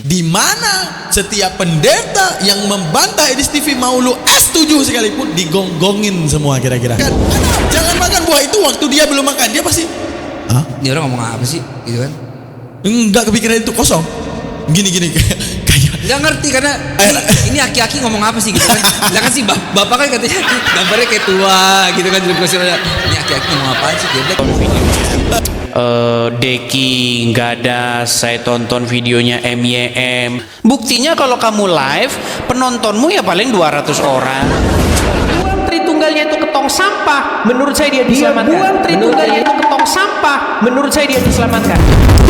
Di mana setiap pendeta yang membantah Edis TV mau lu S7 sekalipun digonggongin semua kira-kira. Kan, jangan makan buah itu waktu dia belum makan, dia pasti hah? Ini orang ngomong apa sih gitu kan? Enggak kepikiran itu, kosong. Gini kayak Nggak ngerti karena ini aki-aki ngomong apa sih gitu kan? Lah kan sih bapak kan katanya gambarnya kayak tua gitu kan, ini aki-aki ngomong apa sih dia? Deki nggak ada, saya tonton videonya MYM. Buktinya kalau kamu live penontonmu ya paling 200 orang. Buang Tritunggalnya itu ke tong sampah, menurut saya dia diselamatkan. Buang Tritunggalnya itu ke tong sampah, menurut saya dia diselamatkan.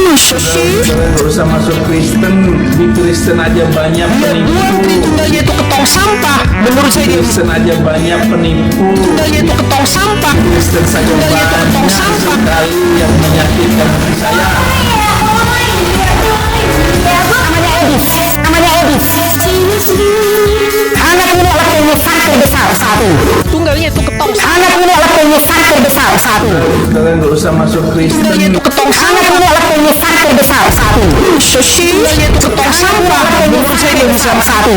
Kalian gak usah masuk Kristen, di Kristen aja banyak penipu. Buang Tritunggalnya itu ke tong sampah, menurut saya dia Kristen aja banyak penipu. Tritunggalnya itu ke tong sampah. Kristen saja banyak sekali yang menyakitkan hati saya. Namanya Edis. Anak ini adalah pengusaha terbesar satu. Tunggalnya itu ke tong sampah. Anak ini adalah pengusaha terbesar satu. Kalian gak usah masuk Kristen. Tunggalnya itu ke tong Anak sampah. ini adalah pengusaha terbesar satu. Tunggalnya itu ke tong sampah, menurut saya dia diselamatkan. Satu.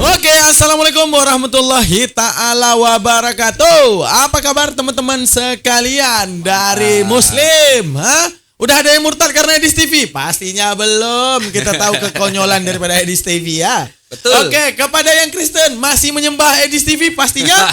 Oke, assalamualaikum warahmatullahi ta'ala wabarakatuh. Apa kabar teman-teman sekalian dari Muslim? Hah? Udah ada yang murtad karena Edis TV? Pastinya belum. Kita tahu kekonyolan daripada Edis TV ya. Betul. Oke, kepada yang Kristen masih menyembah Edis TV pastinya?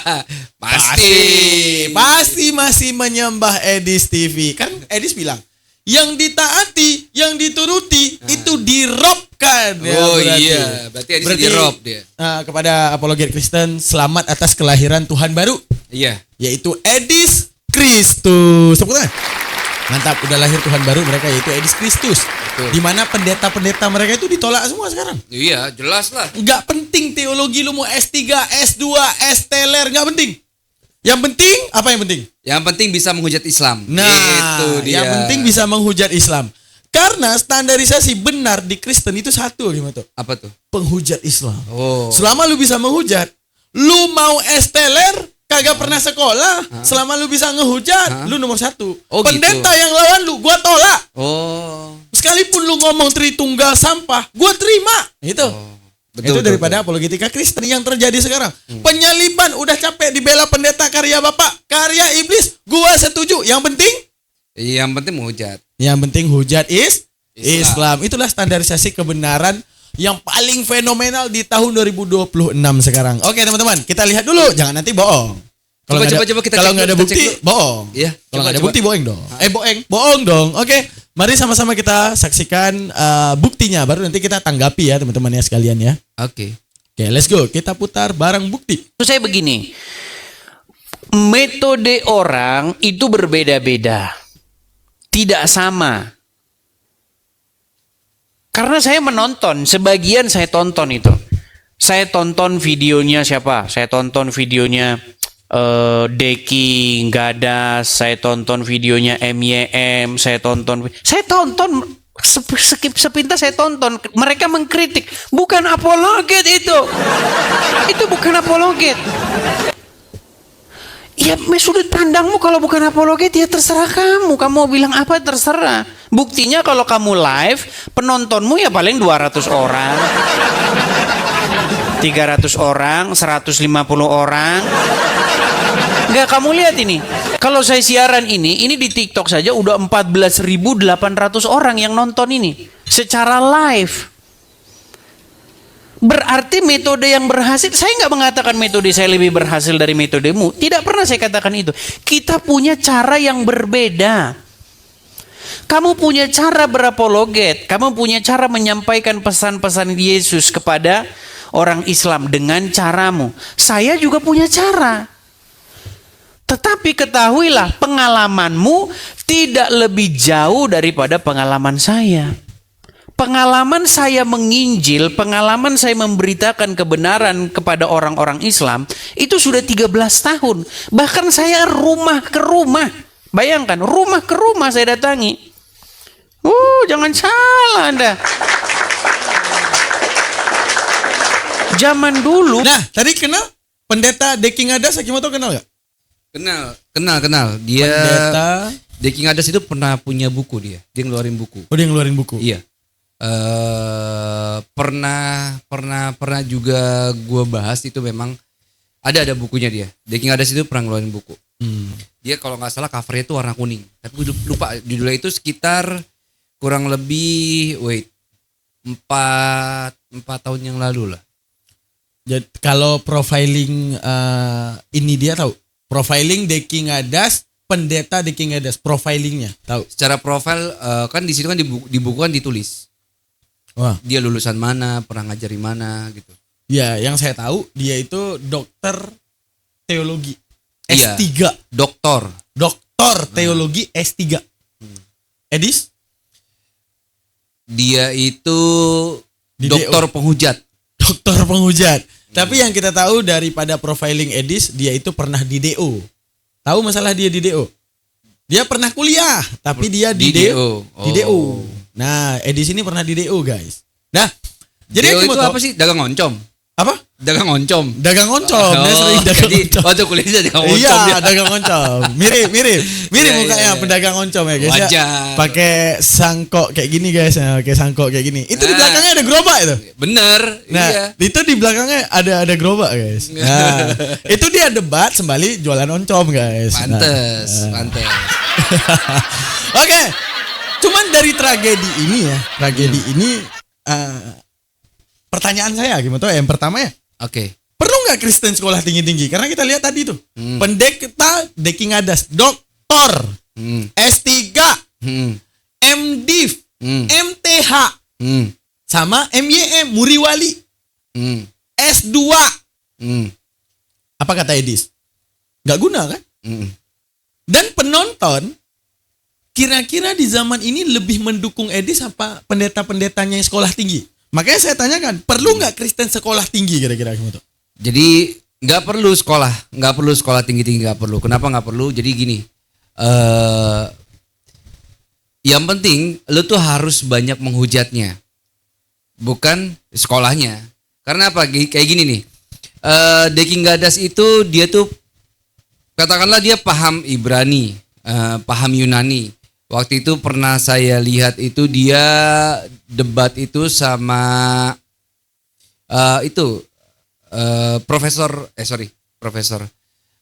Pasti masih menyembah Edis TV. Kan Edis bilang, yang ditaati, yang dituruti itu dirobkan. Oh iya, berarti Edis dirob dia. Kepada apologet Kristen, selamat atas kelahiran Tuhan baru, Iya. yaitu Edis Kristus. Tepuk tangan. Mantap, udah lahir Tuhan baru mereka, yaitu Edis Kristus. Betul. Dimana pendeta-pendeta mereka itu ditolak semua sekarang. Iya, jelas lah. Nggak penting teologi lu mau S3, S2, S-teler, nggak penting. Yang penting, apa yang penting? Yang penting bisa menghujat Islam. Nah, itu dia. yang penting bisa menghujat Islam. Karena standarisasi benar di Kristen itu satu, gimana tuh? Apa tuh? Penghujat Islam. Oh. Selama lu bisa menghujat, lu mau S-teler, kagak pernah sekolah, selama lu bisa ngehujat, lu nomor satu. Oh, Pendeta gitu. yang lawan lu, gua tolak. Oh. Sekalipun lu ngomong Tritunggal sampah, gua terima. Itu. Betul, Itu daripada apologetika Kristen yang terjadi sekarang. Penyaliban udah capek dibela pendeta karya Bapak, karya iblis, gua setuju. Yang penting menghujat. Yang penting hujat Islam. Islam. Itulah standarisasi kebenaran yang paling fenomenal di tahun 2026 sekarang. Oke teman-teman, kita lihat dulu. Jangan nanti bohong. Coba kita kalau cek nggak ada dulu, kita bukti, cek dulu. bohong. Iya, Kalau nggak ada coba. bukti, bohong dong. Bohong dong. Oke, mari sama-sama kita saksikan buktinya. Baru nanti kita tanggapi ya teman-teman ya sekalian ya. Oke. Oke, let's go. Kita putar barang bukti. Maksud saya begini, metode orang itu berbeda-beda, tidak sama. Karena saya menonton, sebagian saya tonton itu. Saya tonton videonya siapa? Saya tonton videonya Deki nggak ada. Saya tonton videonya MYM. Saya tonton sepintas saya tonton. Mereka mengkritik, bukan apologet itu. Itu bukan apologet. Ya sudut pandangmu kalau bukan apologet ya terserah kamu. Kamu mau bilang apa terserah. Buktinya kalau kamu live, penontonmu ya paling 200 orang. 300 orang, 150 orang. Enggak, kamu lihat ini. Kalau saya siaran ini di TikTok saja udah 14.800 orang yang nonton ini secara live. Berarti metode yang berhasil, saya nggak mengatakan metode saya lebih berhasil dari metodemu. Tidak pernah saya katakan itu. Kita punya cara yang berbeda. Kamu punya cara berapologet. Kamu punya cara menyampaikan pesan-pesan Yesus kepada orang Islam dengan caramu. Saya juga punya cara. Tetapi ketahuilah, pengalamanmu tidak lebih jauh daripada pengalaman saya. Pengalaman saya menginjil, pengalaman saya memberitakan kebenaran kepada orang-orang Islam, itu sudah 13 tahun. Bahkan saya rumah ke rumah. Bayangkan, rumah ke rumah saya datangi. Jangan salah Anda. zaman dulu. Nah, tadi kenal pendeta Deki Ngadas, Akimoto kenal gak? Kenal. Dia Pendeta. Deki Ngadas itu pernah punya buku dia. Dia ngeluarin buku. Oh, dia ngeluarin buku. Iya. Pernah juga gua bahas itu memang ada bukunya dia. Deki Ngadas itu pernah ngeluarin buku. Dia kalau nggak salah covernya itu warna kuning. Tapi gue lupa judulnya itu sekitar kurang lebih 4 tahun yang lalu lah. Jadi kalau profiling ini dia tahu. Profiling Deki Ngadas, pendeta Deki Ngadas, profilingnya tahu. Secara profil kan di situ kan di buku kan ditulis. Wah. Dia lulusan mana, pernah ngajari mana gitu. Ya, yang saya tahu dia itu dokter teologi Iya. S3. Doktor. Doktor teologi S3. Edis? Dia itu Di doktor penghujat. Dokter penghujat. Tapi yang kita tahu daripada profiling Edis, dia itu pernah di DO. Tahu masalah dia di DO? Dia pernah kuliah, tapi dia di DO. Di DO. Nah, Edis ini pernah di DO, guys. Nah, jadi DO itu Akimoto, apa sih? Dagang oncom. apa? Dagang oncom. Dagang oncom. Dia sering dagang Jadi oncom. waktu kuliah dia dagang oncom. Iya, dia. dagang oncom. Mirip Iya, mukanya iya. pedagang oncom ya, guys. Ya. Wajar. Pakai sangkok kayak gini, guys. Nah, pakai sangkok kayak gini. Itu di Nah. belakangnya ada gerobak itu. Bener. Nah, Iya. itu di belakangnya ada gerobak, guys. Nah, itu dia debat sembali jualan oncom, guys. Pantes. Oke. Cuman dari tragedi ini ini pertanyaan saya gimana tuh? Yang pertama ya, Oke. perlu nggak Kristen sekolah tinggi-tinggi? Karena kita lihat tadi tuh, pendeta Deki Ngadas, doktor, S3, MDiv, MTH, sama MYM, Muriwali, S2. Apa kata Edis? Nggak guna kan? Dan penonton kira-kira di zaman ini lebih mendukung Edis apa pendeta-pendetanya yang sekolah tinggi? Makanya saya tanyakan, perlu nggak Kristen sekolah tinggi kira-kira gitu? Jadi nggak perlu sekolah tinggi-tinggi nggak perlu. Kenapa nggak perlu? Jadi gini, yang penting lu tuh harus banyak menghujatnya, bukan sekolahnya. Karena apa? Kayak gini nih, Deki Ngadas itu dia tuh katakanlah dia paham Ibrani, paham Yunani. Waktu itu pernah saya lihat itu dia debat itu sama profesor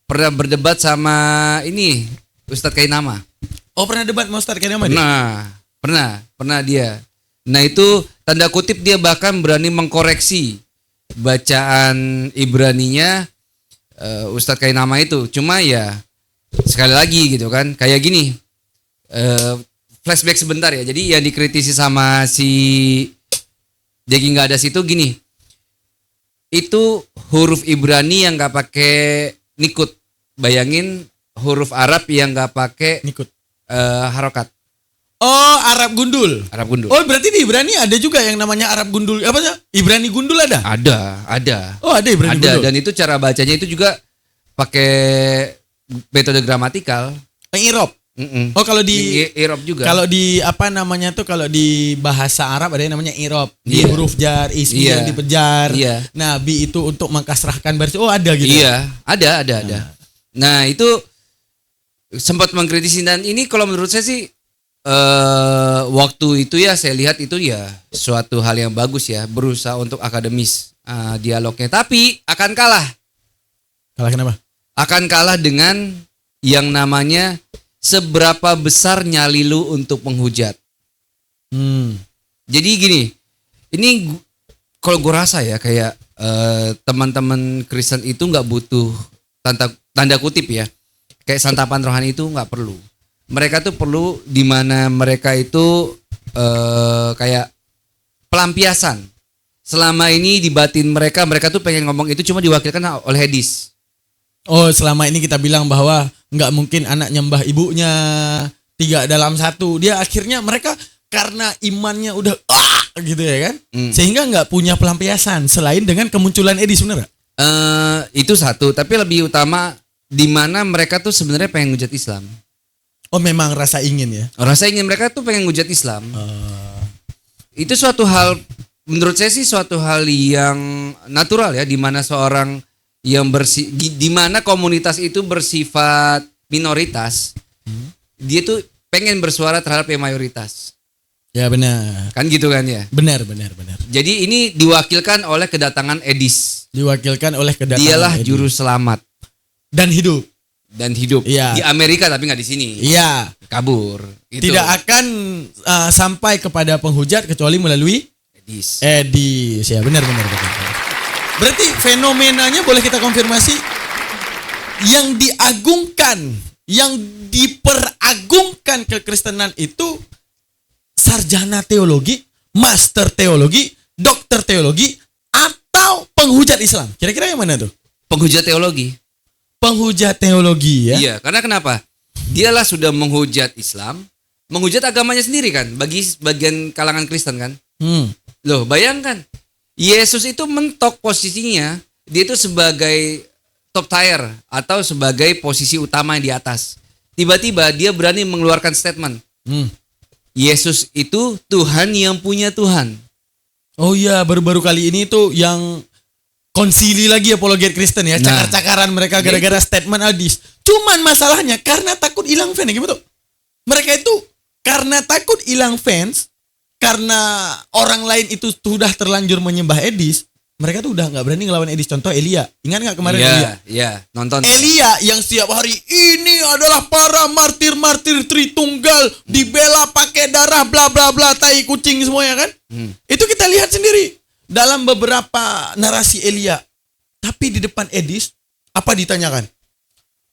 pernah berdebat sama ini Ustadz Kainama. Oh, pernah debat mau start kayak dia? Pernah dia. Nah itu tanda kutip dia bahkan berani mengkoreksi bacaan Ibraninya Ustadz Kainama itu. Cuma ya sekali lagi gitu kan, kayak gini. Flashback sebentar ya. Jadi yang dikritisi sama si Deki Ngadas itu gini. Itu huruf Ibrani yang nggak pakai nikut. Bayangin huruf Arab yang nggak pakai Nikut. harokat. Oh, Arab gundul. Arab gundul. Oh, berarti di Ibrani ada juga yang namanya Arab gundul. Apa sih? Ibrani gundul ada? Ada. Oh, ada Ibrani Ada, gundul. dan itu cara bacanya itu juga pakai metode gramatikal. Irob. Oh, kalau di Irob juga. kalau di apa namanya tuh, kalau di bahasa Arab ada yang namanya irob. Di Iya. huruf jar, ismi Iya. yang dipejar. Iya. Nah, bi itu untuk mengkasrahkan baris. Oh, ada gitu. Iya, ada. Nah, itu sempat mengkritisi, dan ini kalau menurut saya sih waktu itu ya saya lihat itu ya suatu hal yang bagus ya, berusaha untuk akademis dialognya, tapi akan kalah. Kalah kenapa? Akan kalah dengan yang namanya seberapa besar nyali lu untuk menghujat. Jadi gini, ini kalau gue rasa ya kayak teman-teman Kristen itu nggak butuh tanda kutip ya, kayak santapan rohani itu nggak perlu. Mereka tuh perlu di mana mereka itu kayak pelampiasan. Selama ini di batin mereka tuh pengen ngomong itu cuma diwakilkan oleh Edis. Oh, selama ini kita bilang bahwa nggak mungkin anak nyembah ibunya, 3 dalam 1. Dia akhirnya mereka karena imannya udah gitu ya kan, sehingga nggak punya pelampiasan selain dengan kemunculan Edis, bener nggak? Itu satu, tapi lebih utama di mana mereka tuh sebenarnya pengen ngujat Islam. Oh, memang rasa ingin ya. Rasa ingin mereka tuh pengen ngujat Islam. Itu suatu hal menurut saya sih suatu hal yang natural ya, di mana seorang yang di mana komunitas itu bersifat minoritas, dia tuh pengen bersuara terhadap yang mayoritas. Ya benar. Kan gitu kan ya. Benar. Jadi ini diwakilkan oleh kedatangan Edis. Diwakilkan oleh kedatangan Dialah Edi. juru selamat Dan hidup. Di Amerika tapi nggak di sini. Iya. Kabur. Gitu. Tidak akan sampai kepada penghujat kecuali melalui Edis. Ya benar. Berarti fenomenanya boleh kita konfirmasi, yang diagungkan, yang diperagungkan kekristenan itu sarjana teologi, master teologi, dokter teologi, atau penghujat Islam. Kira-kira yang mana tuh? Penghujat teologi. Penghujat teologi ya. Iya, karena kenapa? Dialah sudah menghujat Islam, menghujat agamanya sendiri kan, bagi sebagian kalangan Kristen kan. Loh, bayangkan. Yesus itu mentok posisinya, dia itu sebagai top tier atau sebagai posisi utama yang di atas. Tiba-tiba dia berani mengeluarkan statement. Yesus itu Tuhan yang punya Tuhan. Oh iya, baru-baru kali ini tuh yang konsili lagi apologet Kristen ya, cakar-cakaran mereka gara-gara statement Edis. Cuman masalahnya karena takut hilang fans, gimana tuh? Mereka itu karena takut hilang fans, karena orang lain itu sudah terlanjur menyembah Edis, mereka tuh udah nggak berani ngelawan Edis. Contoh Elia, ingat nggak kemarin Elia? Iya, nonton. Elia yang setiap hari ini adalah para martir-martir Tritunggal, dibela pakai darah bla bla bla, tai kucing semuanya kan? Itu kita lihat sendiri dalam beberapa narasi Elia. Tapi di depan Edis apa ditanyakan?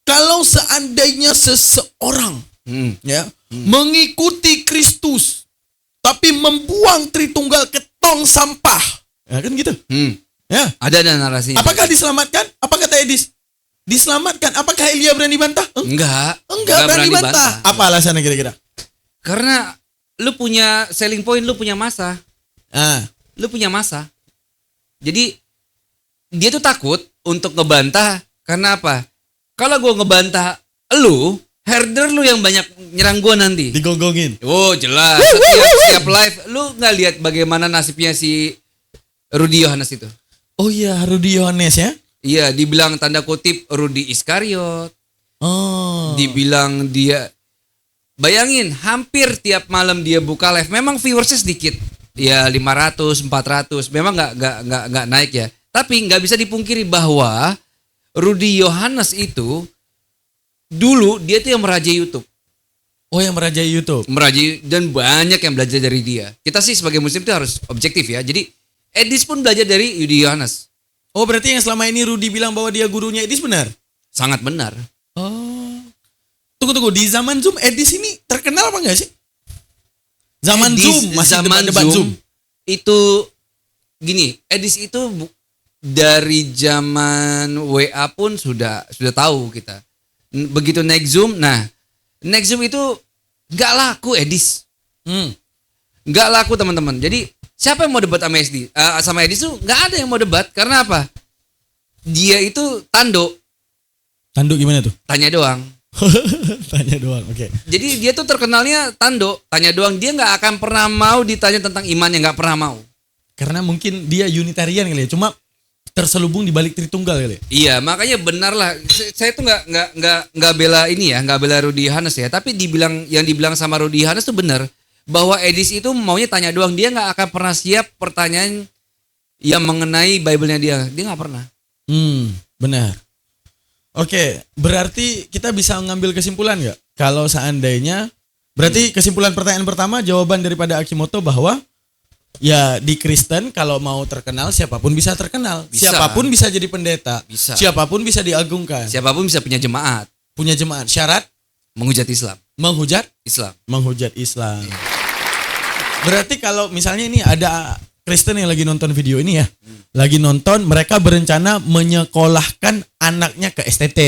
Kalau seandainya seseorang mengikuti Kristus tapi membuang Tritunggal ke tong sampah, ya kan gitu. Ya. Ada narasinya. Apakah diselamatkan? Apa kata Edis? Diselamatkan. Apakah Elia berani bantah? Enggak Berani bantah. Apa alasannya kira-kira? Karena lu punya selling point, lu punya masa. Lu punya masa. Jadi dia tuh takut untuk ngebantah. Karena apa? Kalau gua ngebantah lu, herder lu yang banyak nyerang gua nanti. Digonggongin. Oh jelas. Setiap live lu nggak lihat bagaimana nasibnya si Rudy Yohanes itu. Oh iya, Rudy Yohanes ya? Iya, dibilang tanda kutip Rudy Iskariot. Oh. Dibilang dia, bayangin hampir tiap malam dia buka live. Memang viewersnya sedikit. Ya 500, 400. Memang nggak naik ya. Tapi nggak bisa dipungkiri bahwa Rudy Yohanes itu dulu dia tuh yang merajai YouTube. Oh, yang merajai YouTube. Merajai, dan banyak yang belajar dari dia. Kita sih sebagai muslim itu harus objektif ya. Jadi Edis pun belajar dari Rudy Yohanes. Oh, berarti yang selama ini Rudy bilang bahwa dia gurunya Edis benar? Sangat benar. Oh. Tunggu. Di zaman Zoom Edis ini terkenal apa enggak sih? Zaman Edis, Zoom, masih debat Zoom. Itu gini, Edis itu dari zaman WA pun sudah tahu kita. Begitu naik Zoom itu nggak laku Edis. Nggak laku teman-teman. Jadi siapa yang mau debat sama Edis tuh nggak ada yang mau debat. Karena apa? Dia itu tanduk. Tanduk gimana tuh? Tanya doang. Tanya doang, oke. Jadi dia tuh terkenalnya tanduk, tanya doang. Dia nggak akan pernah mau ditanya tentang imannya, nggak pernah mau. Karena mungkin dia Unitarian kali ya, cuma terselubung di balik Tritunggal kali. Iya, makanya benar lah. Saya tuh nggak bela ini ya, nggak bela Rudy Yohanes ya. Tapi yang dibilang sama Rudy Yohanes tuh benar, bahwa Edis itu maunya tanya doang. Dia nggak akan pernah siap pertanyaan yang mengenai Bible-nya dia nggak pernah. Benar. Oke, berarti kita bisa mengambil kesimpulan nggak? Kalau seandainya, berarti kesimpulan pertanyaan pertama, jawaban daripada Akimoto bahwa ya di Kristen kalau mau terkenal siapapun bisa terkenal. Bisa. Siapapun bisa jadi pendeta. Bisa. Siapapun bisa diagungkan. Siapapun bisa punya jemaat. Punya jemaat. Syarat Menghujat Islam. menghujat Islam. Berarti kalau misalnya ini ada Kristen yang lagi nonton video ini ya, lagi nonton, mereka berencana menyekolahkan anaknya ke STT,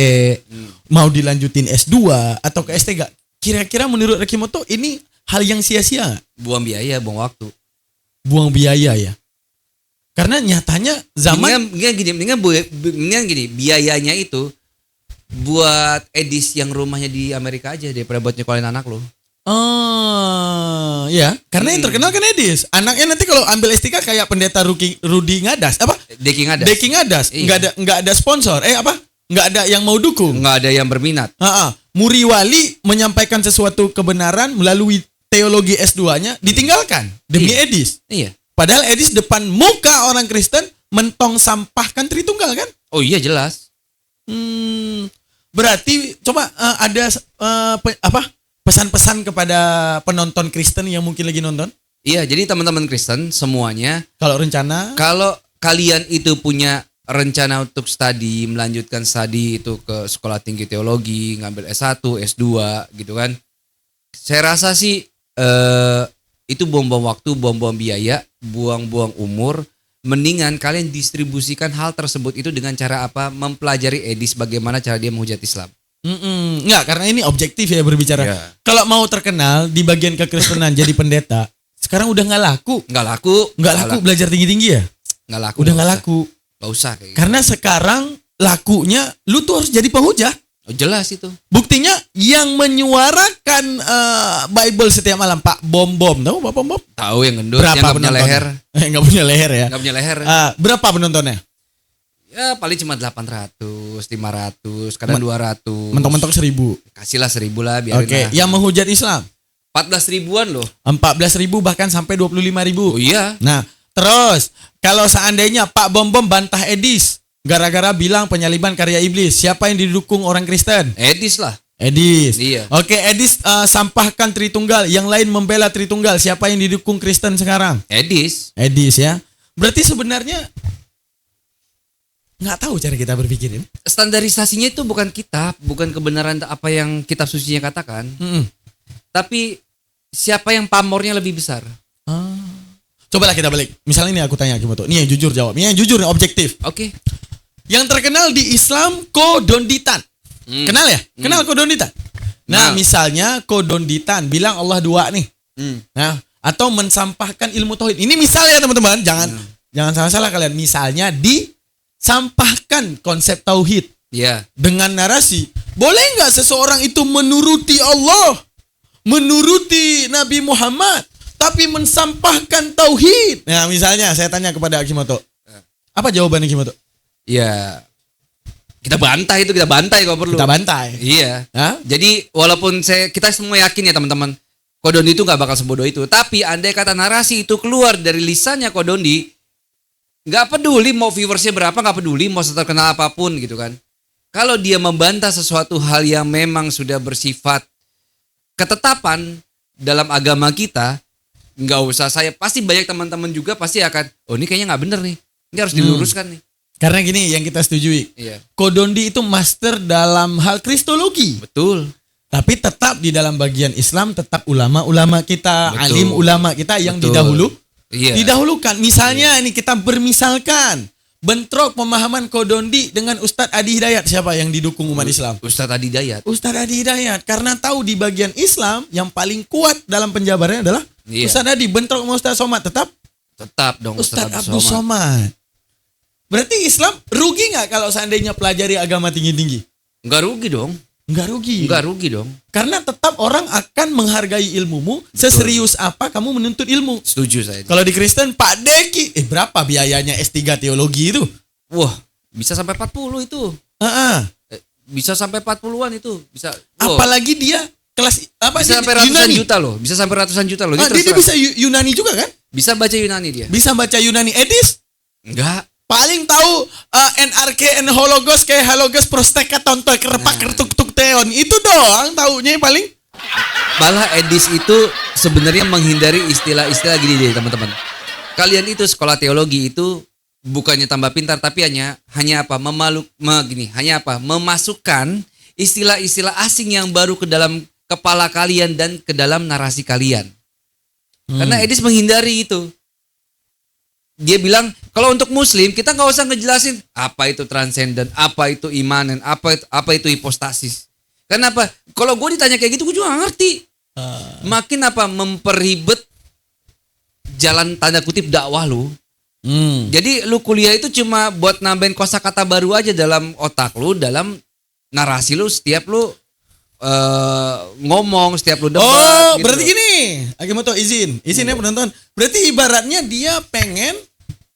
mau dilanjutin S2 atau ke S3. Kira-kira menurut Akimoto ini hal yang sia-sia nggak? Buang biaya, buang waktu. Buang biaya ya. Karena nyatanya zaman Mendingan gini, biayanya itu buat Edis yang rumahnya di Amerika aja daripada buat nyekolin anak lo. Ya, karena yang terkenal kan Edis. Anaknya nanti kalau ambil S3 kayak pendeta Rudi Ngadas, apa? Deki Ngadas. Deki Ngadas. Iya. Nggak ada sponsor. Nggak ada yang mau dukung. Nggak ada yang berminat. Muri Wali menyampaikan sesuatu kebenaran melalui teologi S2-nya ditinggalkan demi Iya. Edis. Iya. Padahal Edis depan muka orang Kristen mentong sampahkan Tritunggal kan? Oh iya jelas. Berarti coba ada pesan-pesan kepada penonton Kristen yang mungkin lagi nonton. Iya, jadi teman-teman Kristen semuanya, Kalau rencana, kalau kalian itu punya rencana untuk melanjutkan studi itu ke sekolah tinggi teologi, ngambil S1, S2 gitu kan. Saya rasa sih itu buang-buang waktu, buang-buang biaya, buang-buang umur. Mendingan kalian distribusikan hal tersebut itu dengan cara apa? Mempelajari Edis bagaimana cara dia menghujat Islam. Enggak, karena ini objektif ya berbicara. Iya. Kalau mau terkenal di bagian kekristenan jadi pendeta, sekarang udah nggak laku. Nggak laku. Nggak laku belajar tinggi-tinggi ya? Nggak laku. Udah nggak laku. Nggak usah kayak gitu. Karena sekarang lakunya lu tuh harus jadi penghujat. Oh, jelas itu. Buktinya yang menyuarakan Bible setiap malam Pak Bom, tahu Pak Bom? Tahu yang gendut, yang Berapa nggak punya penontonnya? leher. Nggak punya leher ya? Nggak punya leher. Berapa penontonnya? Ya paling cuma 800, 500, kadang 200. Mentok-mentok 1.000. Kasihlah 1.000 lah biarin Oke, lah. yang menghujat Islam 14 ribuan loh. 14.000 bahkan sampai 25.000. Oh iya. Nah, terus kalau seandainya Pak Bom bantah Edis gara-gara bilang penyaliban karya iblis, siapa yang didukung orang Kristen? Edis lah. Edis. Iya. Oke, Edis sampahkan Tritunggal, yang lain membela Tritunggal, siapa yang didukung Kristen sekarang? Edis. Edis ya. Berarti sebenarnya nggak tahu cara kita berpikir ini. Standarisasinya itu bukan kitab, bukan kebenaran apa yang kitab sucinya katakan. Tapi siapa yang pamornya lebih besar? Cobalah kita balik. Misalnya ini aku tanya Kimoto. Ini yang jujur jawab. Ini yang jujur, yang objektif. Oke. Yang terkenal di Islam Kodonditan. Kenal ya? Kenal Kodonditan? Nah, Kenal. misalnya Kodonditan bilang Allah dua nih. Nah, atau mensampahkan ilmu tauhid. Ini misalnya teman-teman, jangan salah-salah kalian. Misalnya disampahkan konsep tauhid Iya. dengan narasi. Boleh nggak seseorang itu menuruti Allah, menuruti Nabi Muhammad, tapi mensampahkan tauhid? Nah, misalnya saya tanya kepada Akimoto. Apa jawabannya Akimoto? Ya kita bantai kalau perlu. Kita bantai. Iya. Hah? Jadi walaupun kita semua yakin ya teman-teman, Kodondi itu nggak bakal sebodoh itu. Tapi andai kata narasi itu keluar dari lisannya Kodondi, nggak peduli mau viewersnya berapa, nggak peduli mau terkenal apapun gitu kan. Kalau dia membantah sesuatu hal yang memang sudah bersifat ketetapan dalam agama kita, nggak usah pasti banyak teman-teman juga pasti akan, oh ini kayaknya nggak bener nih, ini harus diluruskan nih. Karena gini yang kita setujui. Iya. Kodondi itu master dalam hal kristologi. Betul. Tapi tetap di dalam bagian Islam tetap ulama-ulama kita, Betul. alim ulama kita yang Betul. Iya. didahulukan. Misalnya ini kita bermisalkan bentrok pemahaman Kodondi dengan Ustadz Adi Hidayat. Siapa yang didukung umat Islam? Ustadz Adi Dayat. Ustadz Adi Hidayat. Karena tahu di bagian Islam yang paling kuat dalam penjabarannya adalah Iya. Ustadz Adi. Bentrok sama Ustadz Somad tetap Tetap dong Ustadz Ustadz Abdul Somad. Berarti Islam rugi nggak kalau seandainya pelajari agama tinggi-tinggi? Enggak rugi dong. Nggak rugi. Enggak rugi dong. Karena tetap orang akan menghargai ilmumu seserius apa kamu menuntut ilmu. Setuju saya. Kalau di Kristen Pak Deki, berapa biayanya S3 teologi itu? Wah, bisa sampai 40 itu. Bisa sampai 40-an itu. Bisa. Wah, Apalagi dia kelas apa bisa dia- sampai ratusan Yunani. juta loh. Bisa sampai ratusan juta loh. Ini Dia terserah. bisa Yunani juga kan? Bisa baca Yunani dia. Bisa baca Yunani. Edis Enggak. paling tahu NRK and hologos kayak halogos prostekaton to kerpak kertuk-tuk teon. Itu doang taunya paling. Malah Edis itu sebenarnya menghindari istilah-istilah gini deh teman-teman. Kalian itu sekolah teologi itu bukannya tambah pintar tapi hanya apa? Memasukkan istilah-istilah asing yang baru ke dalam kepala kalian dan ke dalam narasi kalian. Karena Edis menghindari itu. Dia bilang kalau untuk Muslim kita nggak usah ngejelasin apa itu transenden, apa itu imanen, apa itu hipostasis. Kenapa? Kalau gue ditanya kayak gitu gue juga nggak ngerti. Makin memperribet jalan tanda kutip dakwah lu. Jadi lu kuliah itu cuma buat nambahin kosakata baru aja dalam otak lu, dalam narasi lu setiap lu ngomong, setiap lu debat. Oh, gitu. berarti gini. Akimoto izin ya penonton. Berarti ibaratnya dia pengen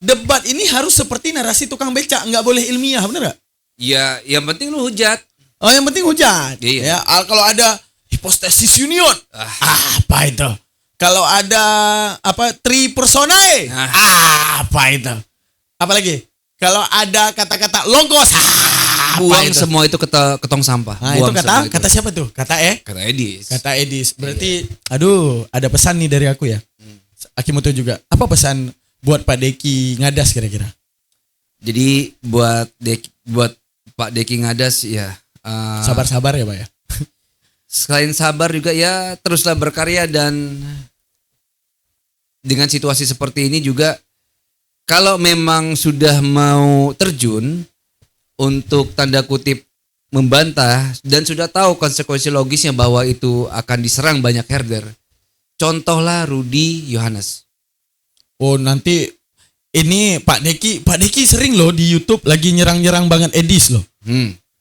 debat ini harus seperti narasi tukang beca, nggak boleh ilmiah, bener nggak? Ya, yang penting lu hujat. Oh, yang penting hujat. Iya. Ya, kalau ada hipostasis union, apa itu? Kalau ada apa tri personae, apa itu? Apalagi? Kalau ada kata-kata logos, Buang itu? semua itu ke tong sampah. Nah, itu Buang semua kata siapa tuh? Kata Kata Edis. Kata Edis. Berarti, aduh, ada pesan nih dari aku ya. Akimoto juga. Apa pesan buat Pak Deki Ngadas kira-kira? Jadi buat Pak Deki Ngadas ya. Sabar-sabar ya Pak ya. Selain sabar juga ya teruslah berkarya, dan dengan situasi seperti ini juga kalau memang sudah mau terjun untuk tanda kutip membantah dan sudah tahu konsekuensi logisnya bahwa itu akan diserang banyak herder, contohlah Rudy Yohanes. Oh, nanti ini Pak Deki sering loh di YouTube lagi nyerang-nyerang banget Edis loh.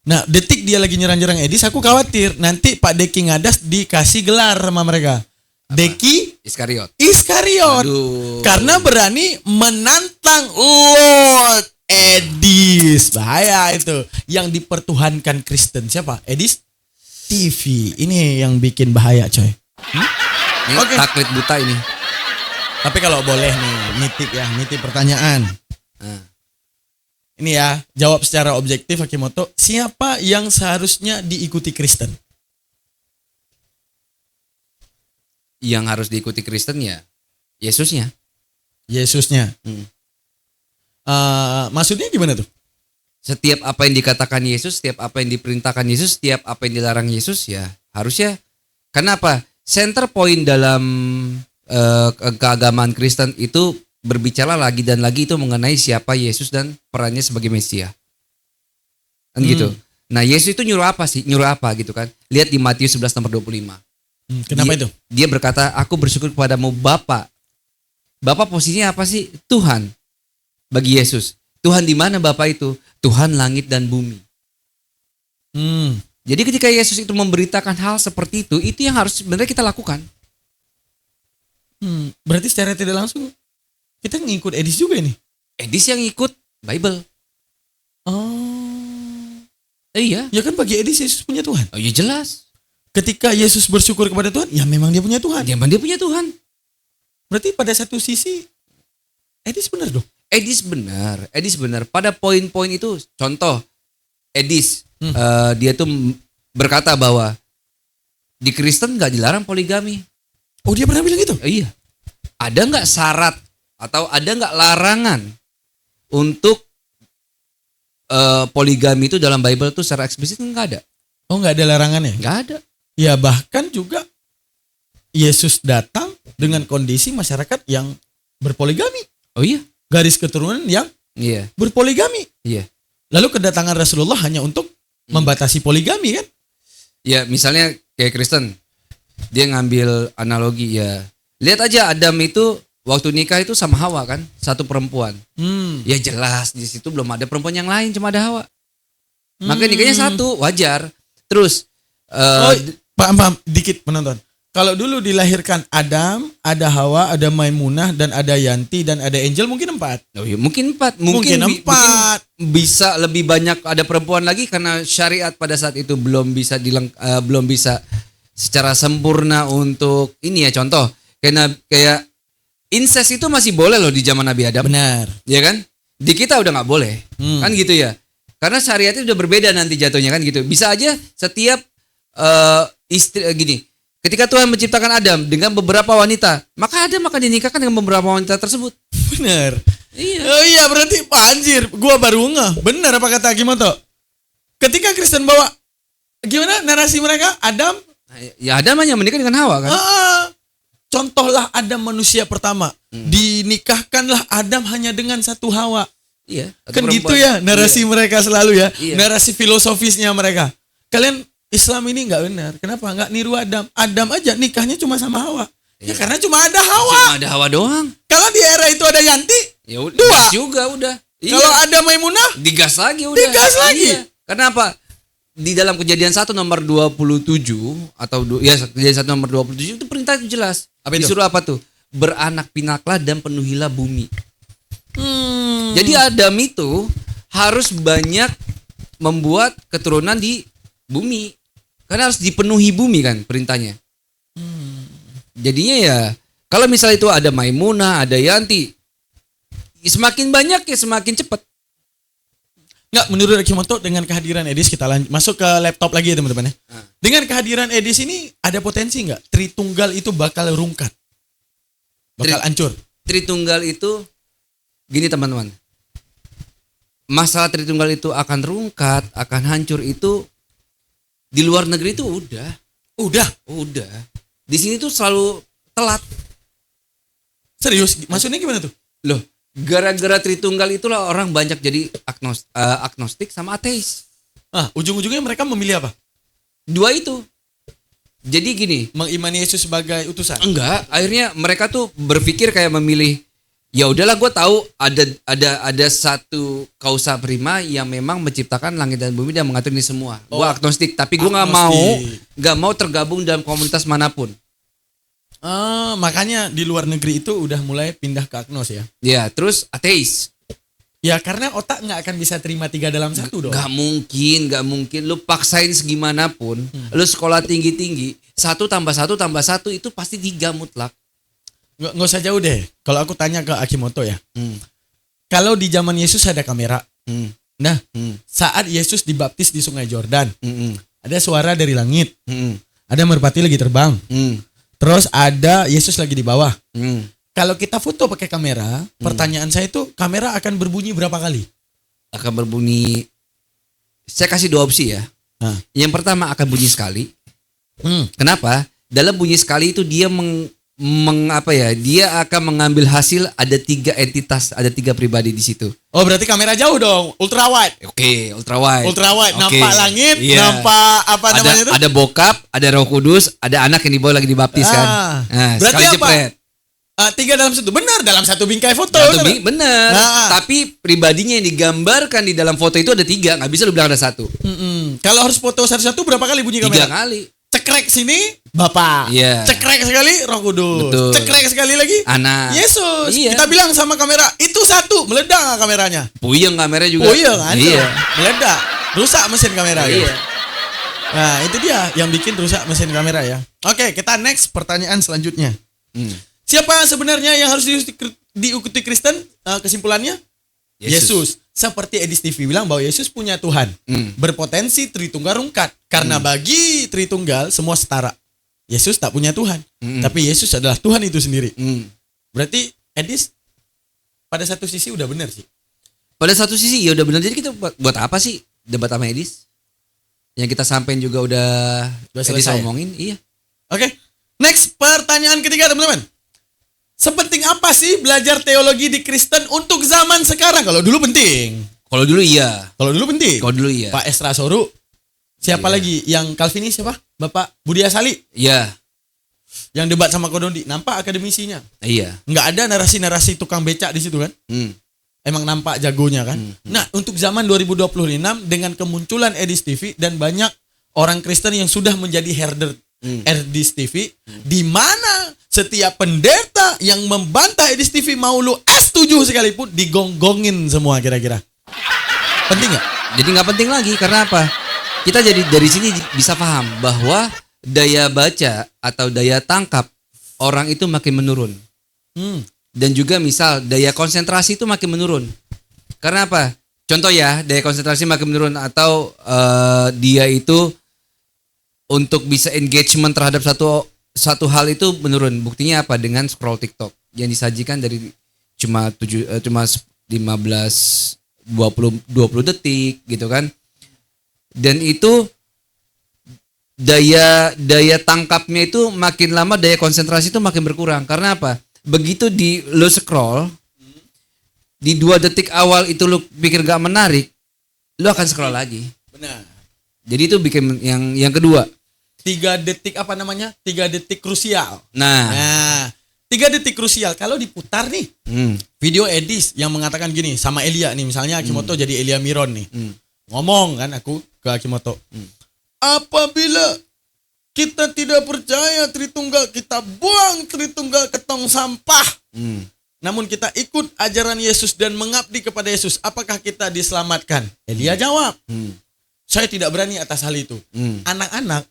Nah, detik dia lagi nyerang-nyerang Edis, aku khawatir nanti Pak Deki Ngadas dikasih gelar sama mereka. Deki Iskariot. Iskariot. Karena berani menantang Lord Edis. Bahaya itu. Yang dipertuhankan Kristen siapa? Edis TV. Ini yang bikin bahaya, coy. Ini Oke. taklid buta ini. Tapi kalau boleh nih, nitip pertanyaan. Ini ya, jawab secara objektif Akimoto. Siapa yang seharusnya diikuti Kristen? Yang harus diikuti Kristen ya Yesusnya. Yesusnya. Maksudnya gimana tuh? Setiap apa yang dikatakan Yesus, setiap apa yang diperintahkan Yesus, setiap apa yang dilarang Yesus ya harusnya. Kenapa? Center point dalam keagamaan Kristen itu berbicara lagi dan lagi itu mengenai siapa Yesus dan perannya sebagai Mesia. Kan gitu. Nah, Yesus itu nyuruh apa sih? Nyuruh apa gitu kan? Lihat di Matius 11 nomor 25. Kenapa itu? Dia berkata, aku bersyukur kepadamu Bapa. Bapa posisinya apa sih? Tuhan. Bagi Yesus. Tuhan di mana Bapa itu? Tuhan langit dan bumi. Jadi ketika Yesus itu memberitakan hal seperti itu yang harus sebenarnya kita lakukan. Berarti secara tidak langsung kita ngikut Edis juga ini. Edis yang ikut Bible. Oh. Iya. Ya kan bagi Edis Yesus punya Tuhan. Oh iya jelas. Ketika Yesus bersyukur kepada Tuhan, ya memang dia punya Tuhan. Dia punya Tuhan. Berarti pada satu sisi Edis benar dong. Edis benar. Pada poin-poin itu, contoh Edis, dia tuh berkata bahwa di Kristen nggak dilarang poligami. Oh, dia pernah bilang gitu? Iya. Ada nggak syarat atau ada nggak larangan untuk poligami itu dalam Bible tuh secara eksplisit? Nggak ada. Oh, nggak ada larangannya? Nggak ada. Ya bahkan juga Yesus datang dengan kondisi masyarakat yang berpoligami. Oh iya. Garis keturunan yang Iya. berpoligami. Iya. Lalu kedatangan Rasulullah hanya untuk membatasi poligami kan? Ya misalnya kayak Kristen, dia ngambil analogi ya. Lihat aja Adam itu waktu nikah itu sama Hawa kan, satu perempuan. Ya jelas di situ belum ada perempuan yang lain, cuma ada Hawa. Maka nikahnya satu, wajar. Terus paham dikit penonton. Kalau dulu dilahirkan Adam, ada Hawa, ada Maimunah, dan ada Yanti, dan ada Angel, mungkin 4. Oh iya, mungkin 4. Mungkin 4. Mungkin bisa lebih banyak ada perempuan lagi karena syariat pada saat itu belum bisa secara sempurna untuk ini ya, contoh. Kayak incest itu masih boleh loh di zaman Nabi Adam. Benar. Ya kan? Di kita udah nggak boleh. Kan gitu ya. Karena syariatnya udah berbeda nanti jatuhnya kan gitu. Bisa aja setiap istri gini. Ketika Tuhan menciptakan Adam dengan beberapa wanita, maka Adam akan dinikahkan dengan beberapa wanita tersebut. Benar. Iya. Oh iya, berarti anjir, gua baru ngeh. Benar apa kata Akimoto? Ketika Kristen bawa gimana narasi mereka? Adam Ya Adam hanya menikah dengan Hawa kan? Contohlah Adam manusia pertama. Dinikahkanlah Adam hanya dengan satu Hawa. Iya. Kan gitu ya narasi mereka selalu ya. Iya. Narasi filosofisnya mereka. Kalian Islam ini nggak benar. Kenapa? Nggak niru Adam. Adam aja nikahnya cuma sama Hawa. Ya karena cuma ada Hawa. Cuma ada Hawa doang. Kalau di era itu ada Yanti, Ya udah. 2. Juga udah. Iya. Kalau ada Maimunah, Digas lagi udah. Digas lagi. Iya. Kenapa? di dalam Kejadian 1 nomor 27 atau Kejadian 1 nomor 27 itu perintah itu jelas. Disuruh apa tuh? Beranak pinaklah dan penuhilah bumi. Jadi Adam itu harus banyak membuat keturunan di bumi. Karena harus dipenuhi bumi kan perintahnya. Jadinya ya kalau misalnya itu ada Maimunah, ada Yanti, semakin banyak ya semakin cepat. Nggak, menurut Akimoto dengan kehadiran Edis kita masuk ke laptop lagi ya teman-teman ya. Dengan kehadiran Edis ini ada potensi nggak Tritunggal itu bakal rungkat? Bakal hancur? Tritunggal itu gini teman-teman. Masalah Tritunggal itu akan rungkat, akan hancur itu di luar negeri itu udah. Di sini tuh selalu telat. Serius? Maksudnya gimana tuh? Loh, gara-gara Tritunggal itulah orang banyak jadi agnostik sama ateis. Ujung-ujungnya mereka memilih apa? Dua itu. Jadi gini, mengimani Yesus sebagai utusan? Enggak, akhirnya mereka tuh berpikir kayak memilih, ya udahlah gue tahu ada satu kausa prima yang memang menciptakan langit dan bumi dan mengatur ini semua. Gue agnostik, tapi gue nggak mau tergabung dalam komunitas manapun. Makanya di luar negeri itu udah mulai pindah ke agnos ya? Ya, terus ateis. Ya karena otak nggak akan bisa terima 3 dalam 1 dong. Gak mungkin. Lu paksain segimanapun, lu sekolah tinggi-tinggi, 1 tambah 1 tambah 1 itu pasti 3 mutlak. Nggak usah jauh deh. Kalau aku tanya ke Akimoto ya. Kalau di zaman Yesus ada kamera. Saat Yesus dibaptis di Sungai Jordan, ada suara dari langit. Ada merpati lagi terbang. Terus ada Yesus lagi di bawah. Kalau kita foto pakai kamera, pertanyaan saya itu kamera akan berbunyi berapa kali? Akan berbunyi. Saya kasih 2 opsi ya. Yang pertama akan bunyi sekali. Kenapa? Dalam bunyi sekali itu dia dia akan mengambil hasil ada 3 entitas, ada 3 pribadi di situ. Oh berarti kamera jauh dong, ultra wide. Oke, ultra wide. Nampak langit, nampak apa namanya itu? Ada bokap, ada Roh Kudus, ada anak yang dibawa lagi dibaptis kan. Berarti sekali apa? jepret. 3 dalam 1, benar dalam 1 bingkai foto. Benar. Tapi pribadinya yang digambarkan di dalam foto itu ada 3, nggak bisa lu bilang ada 1. Kalau harus foto satu-satu berapa kali bunyi kamera? 3 kali. Cekrek sini Bapak. Cekrek sekali Roh Kudus. Betul. Cekrek sekali lagi anak Yesus. Iya. Kita bilang sama kamera, itu 1, meledak gak kameranya? Puyeng kamera juga. Kan? Iya. Meledak. Rusak mesin kamera. Iya. Nah, itu dia yang bikin rusak mesin kamera ya. Oke, kita next pertanyaan selanjutnya. Siapa sebenarnya yang harus diikuti Kristen? Kesimpulannya Yesus. Seperti Edis TV bilang bahwa Yesus punya Tuhan. Berpotensi Tritunggal rungkat. Karena bagi Tritunggal semua setara. Yesus tak punya Tuhan. Tapi Yesus adalah Tuhan itu sendiri. Berarti Edis pada satu sisi udah benar sih. Pada satu sisi ya udah benar. Jadi kita buat apa sih debat sama Edis? Yang kita sampein juga udah Edis omongin. Iya. Oke. Next pertanyaan ketiga teman-teman. Sepenting apa sih belajar teologi di Kristen untuk zaman sekarang? Kalau dulu penting. Kalau dulu iya. Pak Esra Soru. Siapa lagi? Yang Calvinis siapa? Bapak Budi Asali. Iya. Yang debat sama Kodondi. Nampak akademisinya. Iya. Nggak ada narasi-narasi tukang becak di situ kan? Emang nampak jagonya kan? Nah, untuk zaman 2026 dengan kemunculan Edis TV dan banyak orang Kristen yang sudah menjadi herder Edis TV, di mana setiap pendeta yang membantah Edis TV mau lu S7 sekalipun digonggongin semua kira-kira. Penting nggak? Jadi nggak penting lagi karena apa? Kita jadi dari sini bisa paham bahwa daya baca atau daya tangkap orang itu makin menurun. Dan juga misal daya konsentrasi itu makin menurun. Karena apa? Contoh ya, daya konsentrasi makin menurun atau dia itu untuk bisa engagement terhadap satu hal itu menurun. Buktinya apa? Dengan scroll TikTok yang disajikan dari cuma 15 20 detik gitu kan. Dan itu daya tangkapnya itu makin lama, daya konsentrasi itu makin berkurang. Karena apa? Begitu lo scroll di 2 detik awal itu lo pikir gak menarik, lo akan scroll lagi. Benar. Jadi itu bikin yang kedua. 3 detik apa namanya? 3 detik krusial. Nah, 3 detik krusial kalau diputar nih. Video Edis yang mengatakan gini sama Elia nih, misalnya Akimoto jadi Elia Miron nih. ngomong kan aku ke Akimoto. Apabila kita tidak percaya Tritunggal, kita buang Tritunggal ke tong sampah. Namun kita ikut ajaran Yesus dan mengabdi kepada Yesus, apakah kita diselamatkan? Elia jawab, saya tidak berani atas hal itu. Anak-anak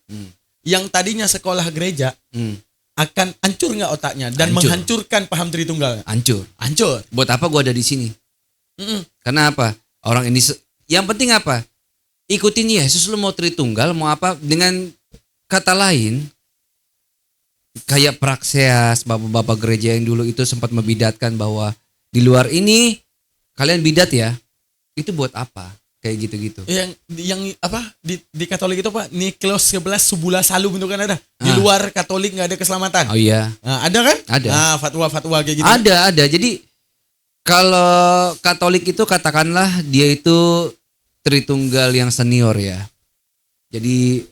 yang tadinya sekolah gereja akan hancur nggak otaknya dan Hancur. menghancurkan paham Tritunggal. Hancur. Hancur. Buat apa gua ada di sini? Karena apa? Orang ini yang penting apa? Ikutin Yesus, lu mau Tritunggal, mau apa? Dengan kata lain, kayak Praxeas, bapak-bapak gereja yang dulu itu sempat membidatkan bahwa di luar ini kalian bidat ya. Itu buat apa? Kayak gitu-gitu. Yang apa di Katolik itu Pak, Nikolaus 11 subula salum itu kan ada. Di luar Katolik nggak ada keselamatan. Oh iya. Nah, ada kan? Ada. Nah, fatwa-fatwa kayak gitu. Ada. Jadi kalau Katolik itu katakanlah dia itu Tritunggal yang senior ya. Jadi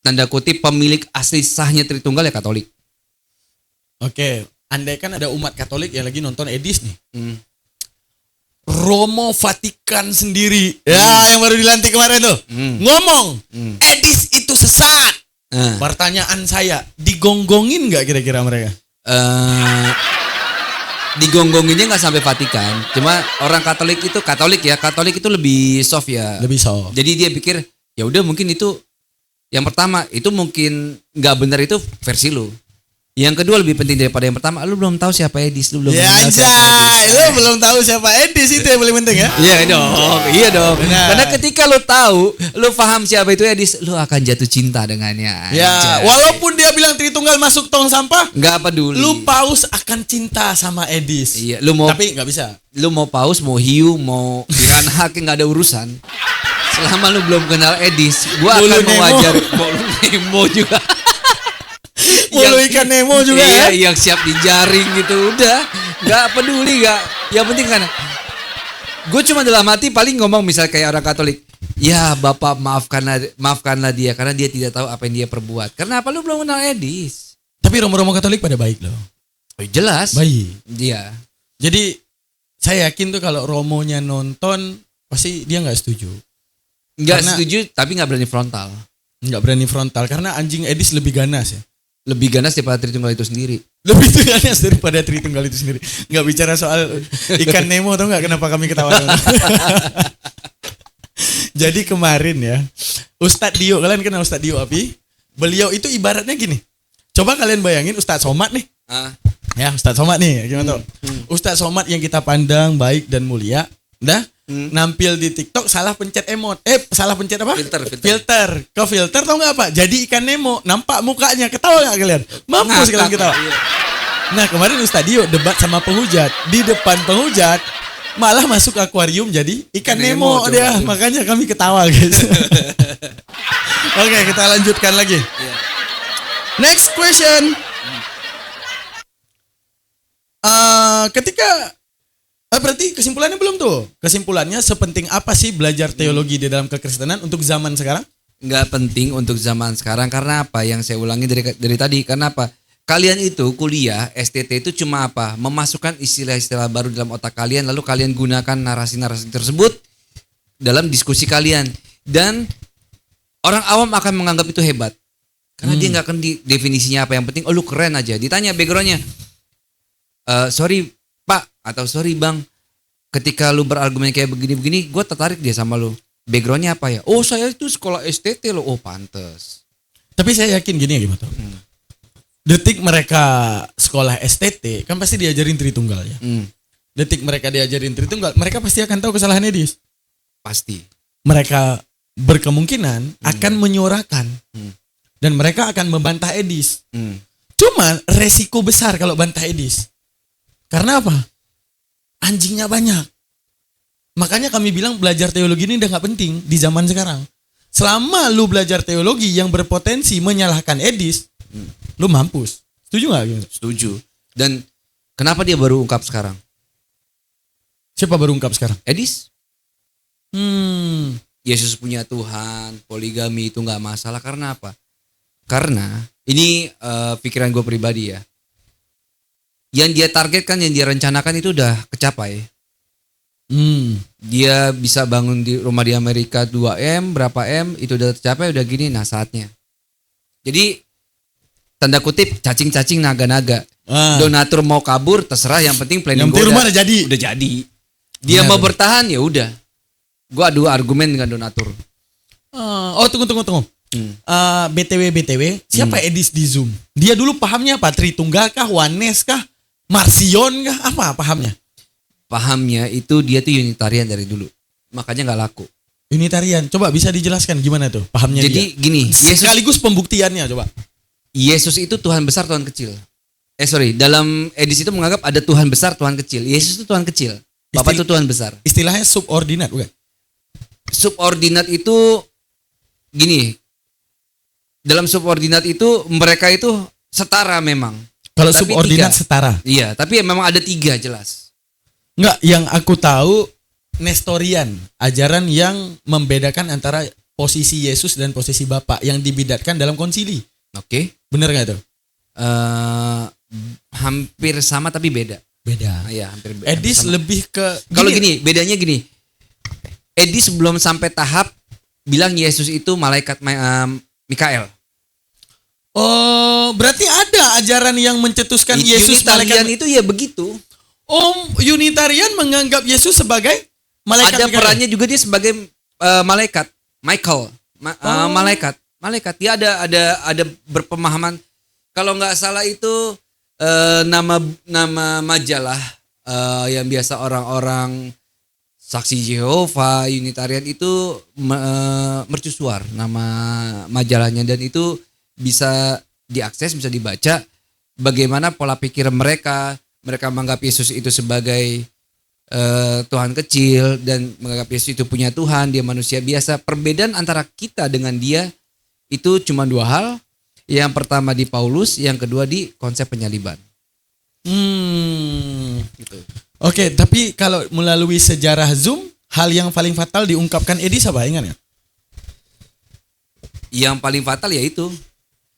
tanda kutip pemilik asli sahnya Tritunggal ya Katolik. Oke, andai kan ada umat Katolik yang lagi nonton Edis nih. Romo Vatikan sendiri, ya yang baru dilantik kemarin tuh, ngomong Edis itu sesat. Pertanyaan saya, digonggongin nggak kira-kira mereka? Digonggonginnya nggak sampai Vatikan, cuma orang Katolik itu lebih soft ya. Lebih soft. Jadi dia pikir ya udah mungkin itu yang pertama itu mungkin nggak benar itu versi lu. Yang kedua lebih penting daripada yang pertama, lu belum tahu siapa Edis, lu belum Ya mengenal siapa anjay, Edis. lu belum tahu siapa Edis, itu yang paling penting ya. Iya dong. Benar. Karena ketika lu tahu, lu paham siapa itu Edis, lu akan jatuh cinta dengannya. Ya, anjay. walaupun dia bilang Tritunggal masuk tong sampah, Nggak peduli. lu paus akan cinta sama Edis. Iya, lu mau Tapi nggak bisa. lu mau paus, mau hiu, mau piranha hak nggak ada urusan. Selama lu belum kenal Edis, gua Bulu akan Nemo. mengajar Bulu Nemo juga. Bulu ikan Nemo juga iya, ya. yang siap dijaring gitu udah, nggak peduli nggak. Yang penting kan, gue cuma dalam hati paling ngomong misal kayak orang Katolik, ya Bapak maafkanlah dia karena dia tidak tahu apa yang dia perbuat. Karena apa lu belum kenal Edis? Tapi romo-romo Katolik pada baik loh. Oh, jelas. Baik. Iya. Jadi saya yakin tuh kalau romonya nonton pasti dia nggak setuju. Nggak Karena- setuju tapi nggak berani frontal. Nggak berani frontal karena anjing Edis lebih ganas ya. Lebih ganas daripada Tritunggal itu sendiri. Lebih ganas daripada Tritunggal itu sendiri. Nggak bicara soal ikan Nemo, tau nggak kenapa kami ketawa? Jadi kemarin ya, Ustadz Dio, kalian kenal Ustadz Dio Api? Beliau itu ibaratnya gini. Coba kalian bayangin Ustadz Somad nih. Ya, Ustadz Somad nih, gimana tuh? Ustadz Somad yang kita pandang baik dan mulia, nampil di TikTok salah pencet emot. Salah pencet apa? Filter. Ke filter tau nggak apa? Jadi ikan Nemo, nampak mukanya. Ketawa nggak kalian? Mampus kalian ketawa. Nah, kemarin Ustadz Dio debat sama penghujat. Di depan penghujat malah masuk akuarium jadi ikan Nemo Nemo, dia. coba. Makanya kami ketawa, guys. Oke, kita lanjutkan lagi. Next question. Ketika berarti kesimpulannya belum tuh? Kesimpulannya sepenting apa sih belajar teologi di dalam kekristenan untuk zaman sekarang? Nggak penting untuk zaman sekarang karena apa? Yang saya ulangi dari tadi karena apa? Kalian itu kuliah STT itu cuma apa? Memasukkan istilah-istilah baru dalam otak kalian lalu kalian gunakan narasi-narasi tersebut dalam diskusi kalian dan orang awam akan menganggap itu hebat karena dia nggak akan definisinya apa. Yang penting lu keren aja. Ditanya backgroundnya, sorry Pak atau sorry Bang, ketika lu berargumen kayak begini-begini, gue tertarik dia sama lu. Backgroundnya apa ya? Oh saya itu sekolah STT loh. Oh pantes. Tapi saya yakin gini ya gimana? Detik mereka sekolah STT kan pasti diajarin Tritunggal ya. Detik mereka diajarin Tritunggal, mereka pasti akan tahu kesalahan Edis. Pasti. Mereka berkemungkinan akan menyuarakan dan mereka akan membantah Edis. Cuma resiko besar kalau bantah Edis. Karena apa? Anjingnya banyak. Makanya kami bilang belajar teologi ini udah gak penting di zaman sekarang. Selama lu belajar teologi yang berpotensi menyalahkan Edis, lu mampus. Setuju gak? Setuju. Dan kenapa dia baru ungkap sekarang? Siapa baru ungkap sekarang? Edis? Yesus punya Tuhan, poligami itu gak masalah. Karena apa? Karena ini pikiran gue pribadi ya. Yang dia targetkan, yang dia rencanakan itu udah kecapai. Dia bisa bangun di rumah di Amerika 2M, berapa M, itu udah tercapai, udah gini, nah saatnya. Jadi tanda kutip cacing-cacing naga-naga. Donatur mau kabur terserah, yang penting planning Yang penting rumah udah jadi. Udah jadi. Dia mau bertahan ya udah. Gua adu argumen dengan donatur. Tunggu. BTW, siapa Edis di Zoom? Dia dulu pahamnya apa? Tritunggal kah? Oneness kah? Marsion kah? Apa pahamnya? Pahamnya itu dia tuh Unitarian dari dulu. Makanya nggak laku. Unitarian. Coba bisa dijelaskan gimana tuh pahamnya Jadi dia? gini, Sekaligus pembuktiannya coba. Yesus itu Tuhan besar, Tuhan kecil. Dalam Edis itu menganggap ada Tuhan besar, Tuhan kecil. Yesus itu Tuhan kecil. Bapak itu Tuhan besar. Istilahnya subordinat bukan? Subordinat itu gini. Dalam subordinat itu mereka itu setara memang. Kalau Tapi subordinat 3. setara. Iya, tapi memang ada 3 jelas. Enggak, yang aku tahu Nestorian, ajaran yang membedakan antara posisi Yesus dan posisi Bapa yang dibidatkan dalam konsili. Oke. Bener nggak itu? Hampir sama tapi beda. Beda. Iya, hampir beda. Edis lebih ke Kalau bedanya gini. Edis belum sampai tahap bilang Yesus itu malaikat Mikael. Oh, berarti ada ajaran yang mencetuskan Yesus Unitarian malaikat. itu ya begitu. Unitarian menganggap Yesus sebagai malaikat. Ada Mikael. perannya juga dia sebagai malaikat, Michael, malaikat. Dia ada berpemahaman. Kalau nggak salah itu nama majalah yang biasa orang-orang Saksi Yehova, Unitarian itu mercusuar nama majalahnya, dan itu bisa diakses, bisa dibaca bagaimana pola pikir mereka. Mereka menganggap Yesus itu sebagai Tuhan kecil dan menganggap Yesus itu punya Tuhan, dia manusia biasa. Perbedaan antara kita dengan dia itu cuma 2 hal. Yang pertama di Paulus, yang kedua di konsep penyaliban. Gitu. Oke, tapi kalau melalui sejarah Zoom, hal yang paling fatal diungkapkan Edis apa, ingat nggak? Yang paling fatal ya itu.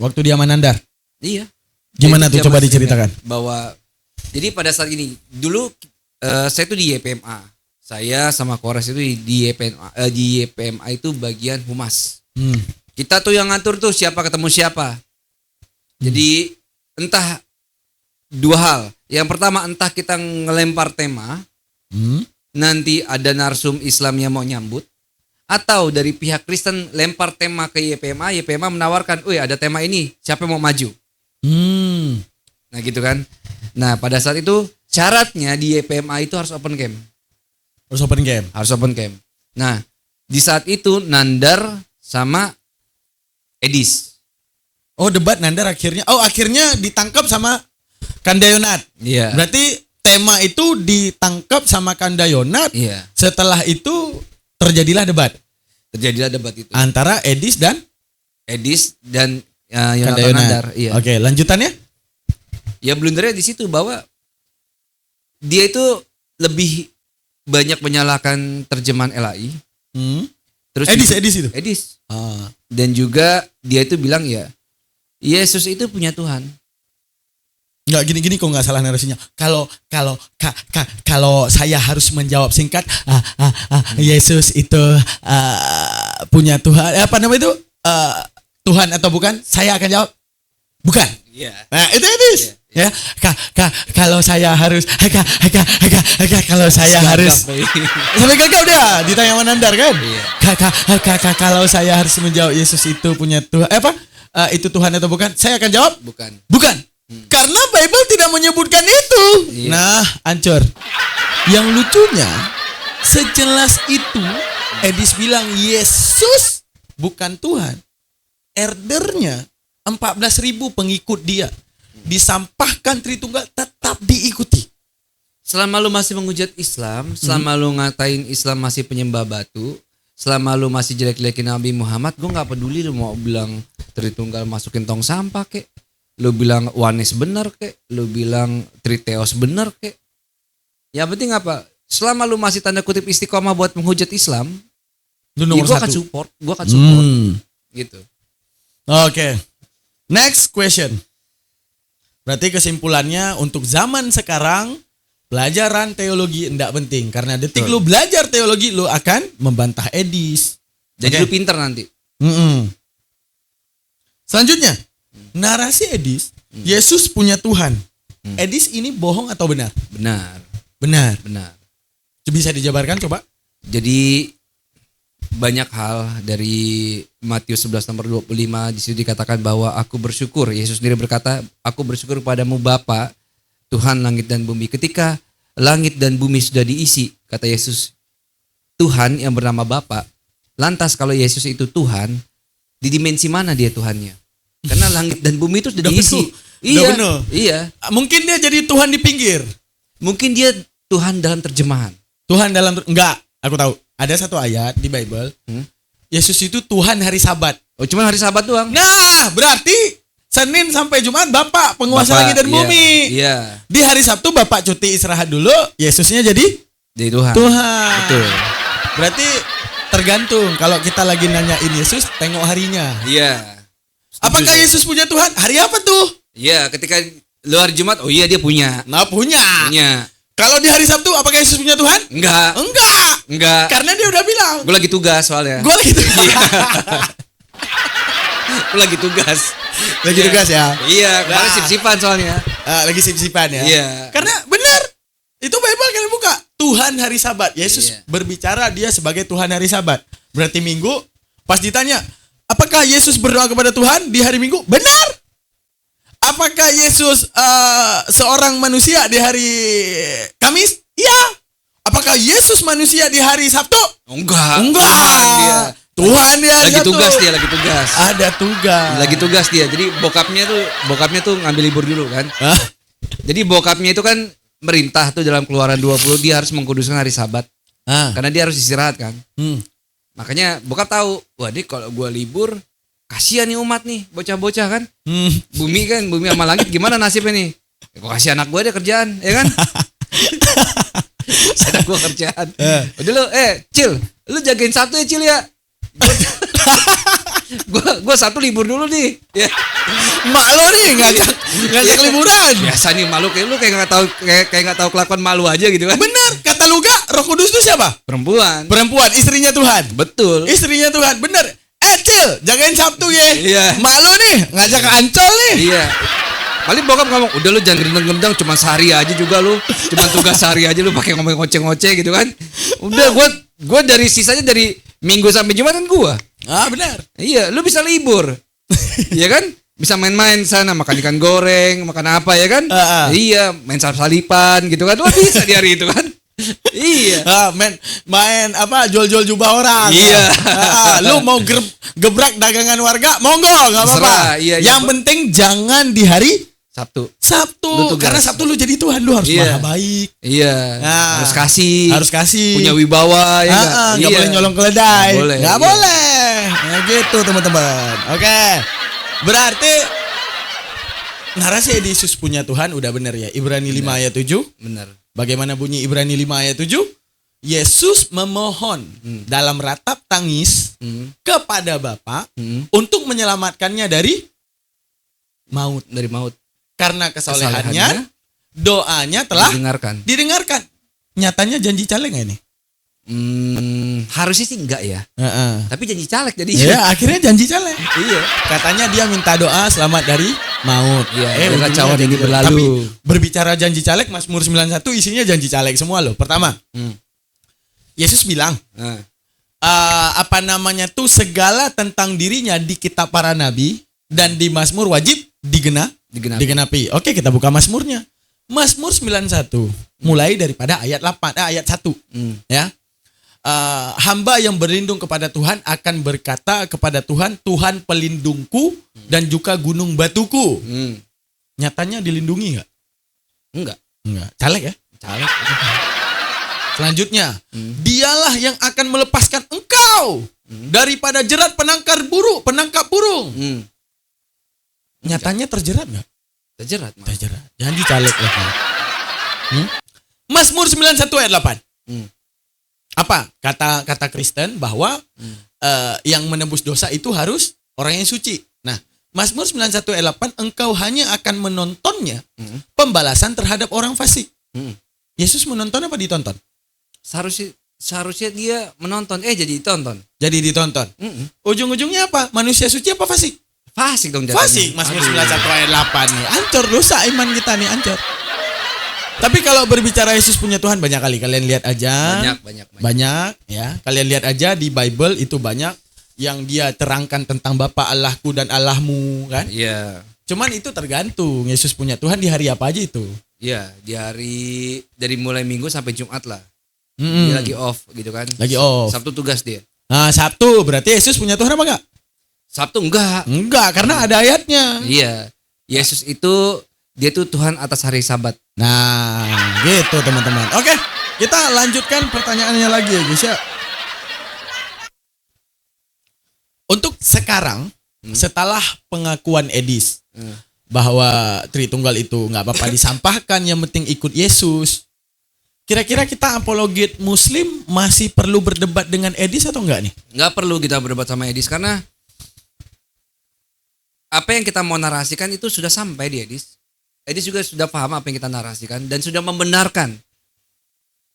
Waktu dia menandar. Iya. Gimana Jadi tuh, coba dia diceritakan. bahwa jadi pada saat ini dulu saya tuh di YPMA. Saya sama Kores itu di YPMA itu bagian humas. Kita tuh yang ngatur tuh siapa ketemu siapa. Jadi entah 2 hal. Yang pertama, entah kita ngelempar tema, nanti ada narsum Islam yang mau nyambut, atau dari pihak Kristen lempar tema ke YPMA menawarkan, ada tema ini, siapa yang mau maju? Nah gitu kan. Nah pada saat itu syaratnya di YPMA itu harus open camp. Harus open camp. Nah di saat itu Nandar sama Edis. Debat Nandar akhirnya ditangkap sama Kandayonat. Iya. Berarti tema itu ditangkap sama Kandayonat. Iya. Setelah itu terjadilah debat itu antara Edis dan Yonatan Nandar. Iya. Oke, lanjutannya? Ya blundernya di situ bahwa dia itu lebih banyak menyalahkan terjemahan LAI. Terus Edis itu. Edis. Dan juga dia itu bilang ya Yesus itu punya Tuhan. Nggak gini kok nggak salah narasinya. Kalau saya harus menjawab singkat, Yesus itu punya Tuhan. Apa namanya itu? Tuhan atau bukan? Saya akan jawab bukan. Iya. Nah itu Edis. Ya, kalau saya harus, kalau saya harus, sampai gagal dia ditanya sama Nandar kan? Kalau saya harus menjawab Yesus itu punya Tuhan, itu Tuhan atau bukan? Saya akan jawab bukan. Karena Bible tidak menyebutkan itu. Iya. Nah, hancur. Yang lucunya, sejelas itu Edis bilang Yesus bukan Tuhan. Erdernya 14.000 pengikut dia. Disampahkan Tritunggal tetap diikuti. Selama lu masih menghujat Islam, selama lu ngatain Islam masih penyembah batu, selama lu masih jelek-jelekin Nabi Muhammad, gue gak peduli lu mau bilang Tritunggal masukin tong sampah kek, lu bilang Oneness bener kek, lu bilang Triteos bener kek. Ya penting apa? Selama lu masih tanda kutip istiqomah buat menghujat Islam, Lu nomor gue akan satu. support, gitu. Oke. Next question. Berarti kesimpulannya untuk zaman sekarang Pelajaran teologi enggak penting karena detik lu belajar teologi lu akan membantah Edis. Jadi Oke? lu pinter nanti. Selanjutnya, narasi Edis, Yesus punya Tuhan. Edis ini bohong atau benar? Benar. Benar. Benar. Bisa dijabarkan coba? Jadi banyak hal dari Matius 11 nomor 25 di situ dikatakan bahwa aku bersyukur. Yesus sendiri berkata, aku bersyukur padamu Bapa, Tuhan langit dan bumi. Ketika langit dan bumi sudah diisi, kata Yesus, Tuhan yang bernama Bapa. Lantas kalau Yesus itu Tuhan, di dimensi mana dia Tuhannya? Karena langit dan bumi itu sudah Udah diisi. penuh. Udah penuh. Iya. Mungkin dia jadi Tuhan di pinggir. Mungkin dia Tuhan dalam terjemahan. Tuhan dalam enggak, aku tahu. Ada satu ayat di Bible. Yesus itu Tuhan hari Sabat. Oh, cuma hari Sabat doang. Nah, berarti Senin sampai Jumat Bapak penguasa Bapak, langit dan iya, bumi. Iya. Di hari Sabtu Bapak cuti istirahat dulu, Yesusnya jadi Jadi Tuhan. Tuhan. Betul. Berarti tergantung kalau kita lagi nanyain Yesus, tengok harinya. Iya. Apakah Yesus punya Tuhan? Hari apa tuh? Iya, ketika lu hari Jumat, oh iya dia punya. Nah, punya. Punya. Kalau di hari Sabtu, apakah Yesus punya Tuhan? Enggak. Enggak. Karena dia udah bilang. Gue lagi tugas soalnya. Gue lagi tugas. Gue lagi tugas. Lagi tugas ya? Iya, kemarin Nah. sip-sipan soalnya. Lagi sip-sipan ya? Iya. Karena benar. Itu Bible kalian buka. Tuhan hari Sabat. Yesus Iya. berbicara dia sebagai Tuhan hari Sabat. Berarti Minggu, pas ditanya, apakah Yesus berdoa kepada Tuhan di hari Minggu? Benar. Apakah Yesus seorang manusia di hari Kamis? Iya. Apakah Yesus manusia di hari Sabtu? Enggak. Enggak. Tuhan dia. Tuhan dia Lagi Sabtu. tugas dia, lagi tugas. Ada tugas. Lagi tugas dia. Jadi bokapnya tuh ngambil libur dulu kan. Hah? Jadi bokapnya itu kan merintah tuh dalam Keluaran 20 dia harus mengkuduskan hari Sabat. Karena dia harus istirahat kan. Makanya bokap tahu, wah ini kalau gua libur kasihan nih umat nih, bocah-bocah kan. Bumi sama langit gimana nasibnya nih? Ya, gua kasih anak gua deh kerjaan, ya kan? Anak gua kerjaan. Udah lu, Cil, lu jagain Sabtu ya Cil ya. Gua Sabtu libur dulu nih. Ya. Mak lo nih ngajak liburan. Biasa nih malu kayak lu kayak nggak tahu kelakuan malu aja gitu kan. Benar, kata Luga, Roh Kudus itu siapa? Perempuan. Perempuan, istrinya Tuhan. Betul. Istrinya Tuhan, benar. Cil, jagain Sabtu ya. Iya. Mak lo nih ngajak ke Ancol nih. Iya. Paling bokap ngomong, udah lu jangan gendeng-gendeng, cuma sehari aja juga lu. Cuma tugas sehari aja lu pakai ngomong ngoceh-ngoceh gitu kan. Udah gua dari sisanya dari Minggu sampai Jumat kan gua. Benar. Iya, lu bisa libur. Iya kan? Bisa main-main sana, makan ikan goreng, makan apa ya kan? Iya, main salip-salipan gitu kan. Lu bisa di hari itu kan? Iya. Main apa jual-jual jubah orang. Iya. Lu mau gebrak dagangan warga, monggo, nggak apa-apa. Terserah, iya, Yang penting jangan di hari Sabtu. Sabtu. Lu tugas. Karena Sabtu lu jadi Tuhan, lu harus Iya. maha baik. Iya. Nah, Harus kasih. Punya Punya wibawa ya nggak? nggak Iya. boleh nyolong keledai. Nggak boleh, Nggak iya. boleh. Nah, gitu teman-teman. Oke. Berarti narasi Yesus punya Tuhan udah bener ya. Ibrani 5 ayat 7. Benar. Bagaimana bunyi Ibrani 5 ayat 7? Yesus memohon dalam ratap tangis kepada Bapa untuk menyelamatkannya dari maut. Dari maut. Karena kesolehannya, doanya telah didengarkan. Nyatanya janji caleg nggak ini? Harusnya sih enggak ya. Tapi janji caleg jadi. Ya, akhirnya janji caleg. Iya. Katanya dia minta doa selamat dari maut. Iya, ujungnya kacauan janji ini caleg. berlalu. Tapi berbicara janji caleg, Mazmur 91 isinya janji caleg semua loh. Pertama, Yesus bilang, segala tentang dirinya di kitab para nabi dan di Mazmur wajib digenapi. Oke, kita buka Mazmurnya. Mazmur 91 mulai daripada ayat 1 ya. Hamba yang berlindung kepada Tuhan akan berkata kepada Tuhan, Tuhan pelindungku dan juga gunung batuku. Nyatanya dilindungi nggak? Enggak. Caleg ya? Caleg. Selanjutnya, dialah yang akan melepaskan engkau daripada jerat penangkap burung. Nyatanya terjerat nggak? Terjerat. Terjerat. Jangan dicaleg lagi. Mazmur 91 ayat 8. Apa? Kata Kristen bahwa yang menebus dosa itu harus orang yang suci. Nah, Mazmur 91 ayat 8, engkau hanya akan menontonnya pembalasan terhadap orang fasik. Yesus menonton apa ditonton? Seharusnya dia menonton, jadi ditonton. Jadi ditonton. Ujung-ujungnya apa? Manusia suci apa fasik? Fasik dong jatuhnya. Fasik, Mazmur 91 ayat 8 nih. Ancur dosa iman kita nih, ancur. Tapi kalau berbicara Yesus punya Tuhan banyak kali. Kalian lihat aja. Banyak ya. Kalian lihat aja di Bible itu banyak yang dia terangkan tentang Bapa Allahku dan Allahmu kan. Iya. Cuman itu tergantung Yesus punya Tuhan di hari apa aja itu. Iya, di hari dari mulai Minggu sampai Jumat lah. Dia lagi off gitu kan. Lagi off. Sabtu tugas dia. Nah, Sabtu berarti Yesus punya Tuhan apa enggak? Sabtu enggak. Enggak, karena ada ayatnya. Iya. Yesus itu dia tuh Tuhan atas hari Sabat. Nah, gitu teman-teman. Oke, kita lanjutkan pertanyaannya lagi ya guys ya. Untuk sekarang, setelah pengakuan Edis bahwa Tritunggal itu nggak apa-apa disampahkan, yang penting ikut Yesus. Kira-kira kita apologet Muslim masih perlu berdebat dengan Edis atau enggak nih? Nggak perlu kita berdebat sama Edis karena apa yang kita mau narasikan itu sudah sampai di Edis. Edis juga sudah paham apa yang kita narasikan dan sudah membenarkan.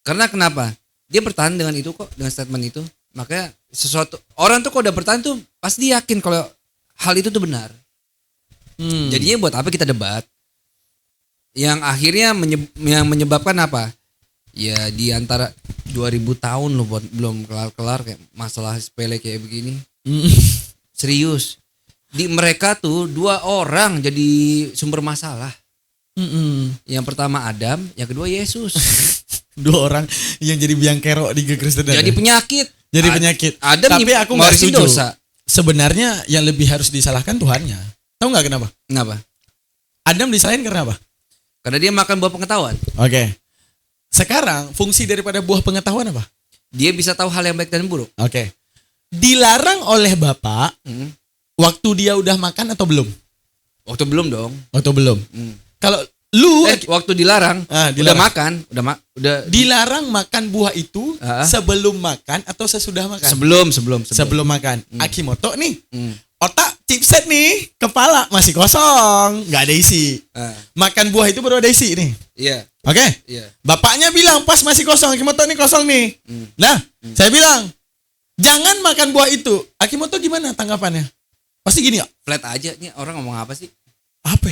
Karena kenapa? Dia bertahan dengan itu kok, dengan statement itu. Makanya sesuatu orang tuh kalau udah bertahan tuh pasti yakin kalau hal itu tuh benar. Jadinya buat apa kita debat? Yang akhirnya yang menyebabkan apa? Ya di antara 2000 tahun loh belum kelar-kelar kayak masalah sepele kayak begini. Serius. Di mereka tuh 2 orang jadi sumber masalah. Yang pertama Adam, yang kedua Yesus. 2 orang yang jadi biang kerok di kekristenan. Jadi penyakit. Jadi penyakit. Adam tapi aku nggak setuju. Dosa. Sebenarnya yang lebih harus disalahkan Tuhannya. Tahu nggak kenapa? Kenapa? Adam disalahin karena apa? Karena dia makan buah pengetahuan. Oke. Sekarang fungsi daripada buah pengetahuan apa? Dia bisa tahu hal yang baik dan buruk. Oke. Dilarang oleh Bapak waktu dia udah makan atau belum? Waktu belum dong. Waktu belum. Kalau lu waktu dilarang, dilarang. udah makan, udah dilarang makan buah itu sebelum makan atau sesudah makan? Sebelum makan. Akimoto nih. Otak chipset nih, kepala masih kosong, nggak ada isi. Makan buah itu baru ada isi nih. Iya. Oke. Iya. Bapaknya bilang pas masih kosong, Akimoto nih kosong nih. Nah, saya bilang jangan makan buah itu. Akimoto gimana tanggapannya? Pasti gini ya. Flat aja nih orang ngomong apa sih? Apa?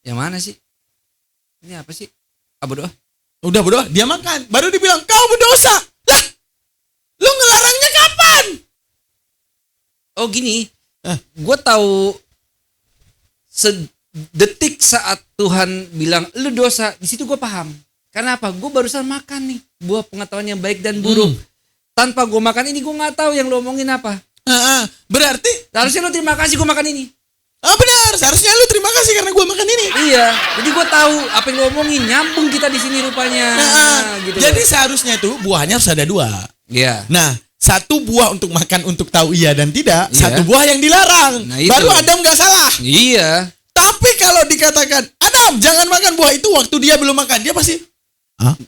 Yang mana sih? Ini apa sih? Bodoh. Udah bodoh, dia makan. Baru dibilang kau berdosa. Lah, lu ngelarangnya kapan? Oh gini. Gue tahu sedetik saat Tuhan bilang lu dosa, di situ gue paham. Karena apa? Gue barusan makan nih buah pengetahuan yang baik dan buruk. Tanpa gue makan ini gue nggak tahu yang lo omongin apa. Berarti harusnya lo terima kasih gue makan ini. Benar, seharusnya lu terima kasih karena gue makan ini. Iya, jadi gue tahu apa yang lo omongin, nyambung kita di sini rupanya. Gitu jadi seharusnya itu buahnya harus ada 2. Iya. Nah, 1 buah untuk makan untuk tahu iya dan tidak, 1 buah yang dilarang. Nah, baru Adam nggak salah. Iya. Tapi kalau dikatakan Adam jangan makan buah itu waktu dia belum makan, dia pasti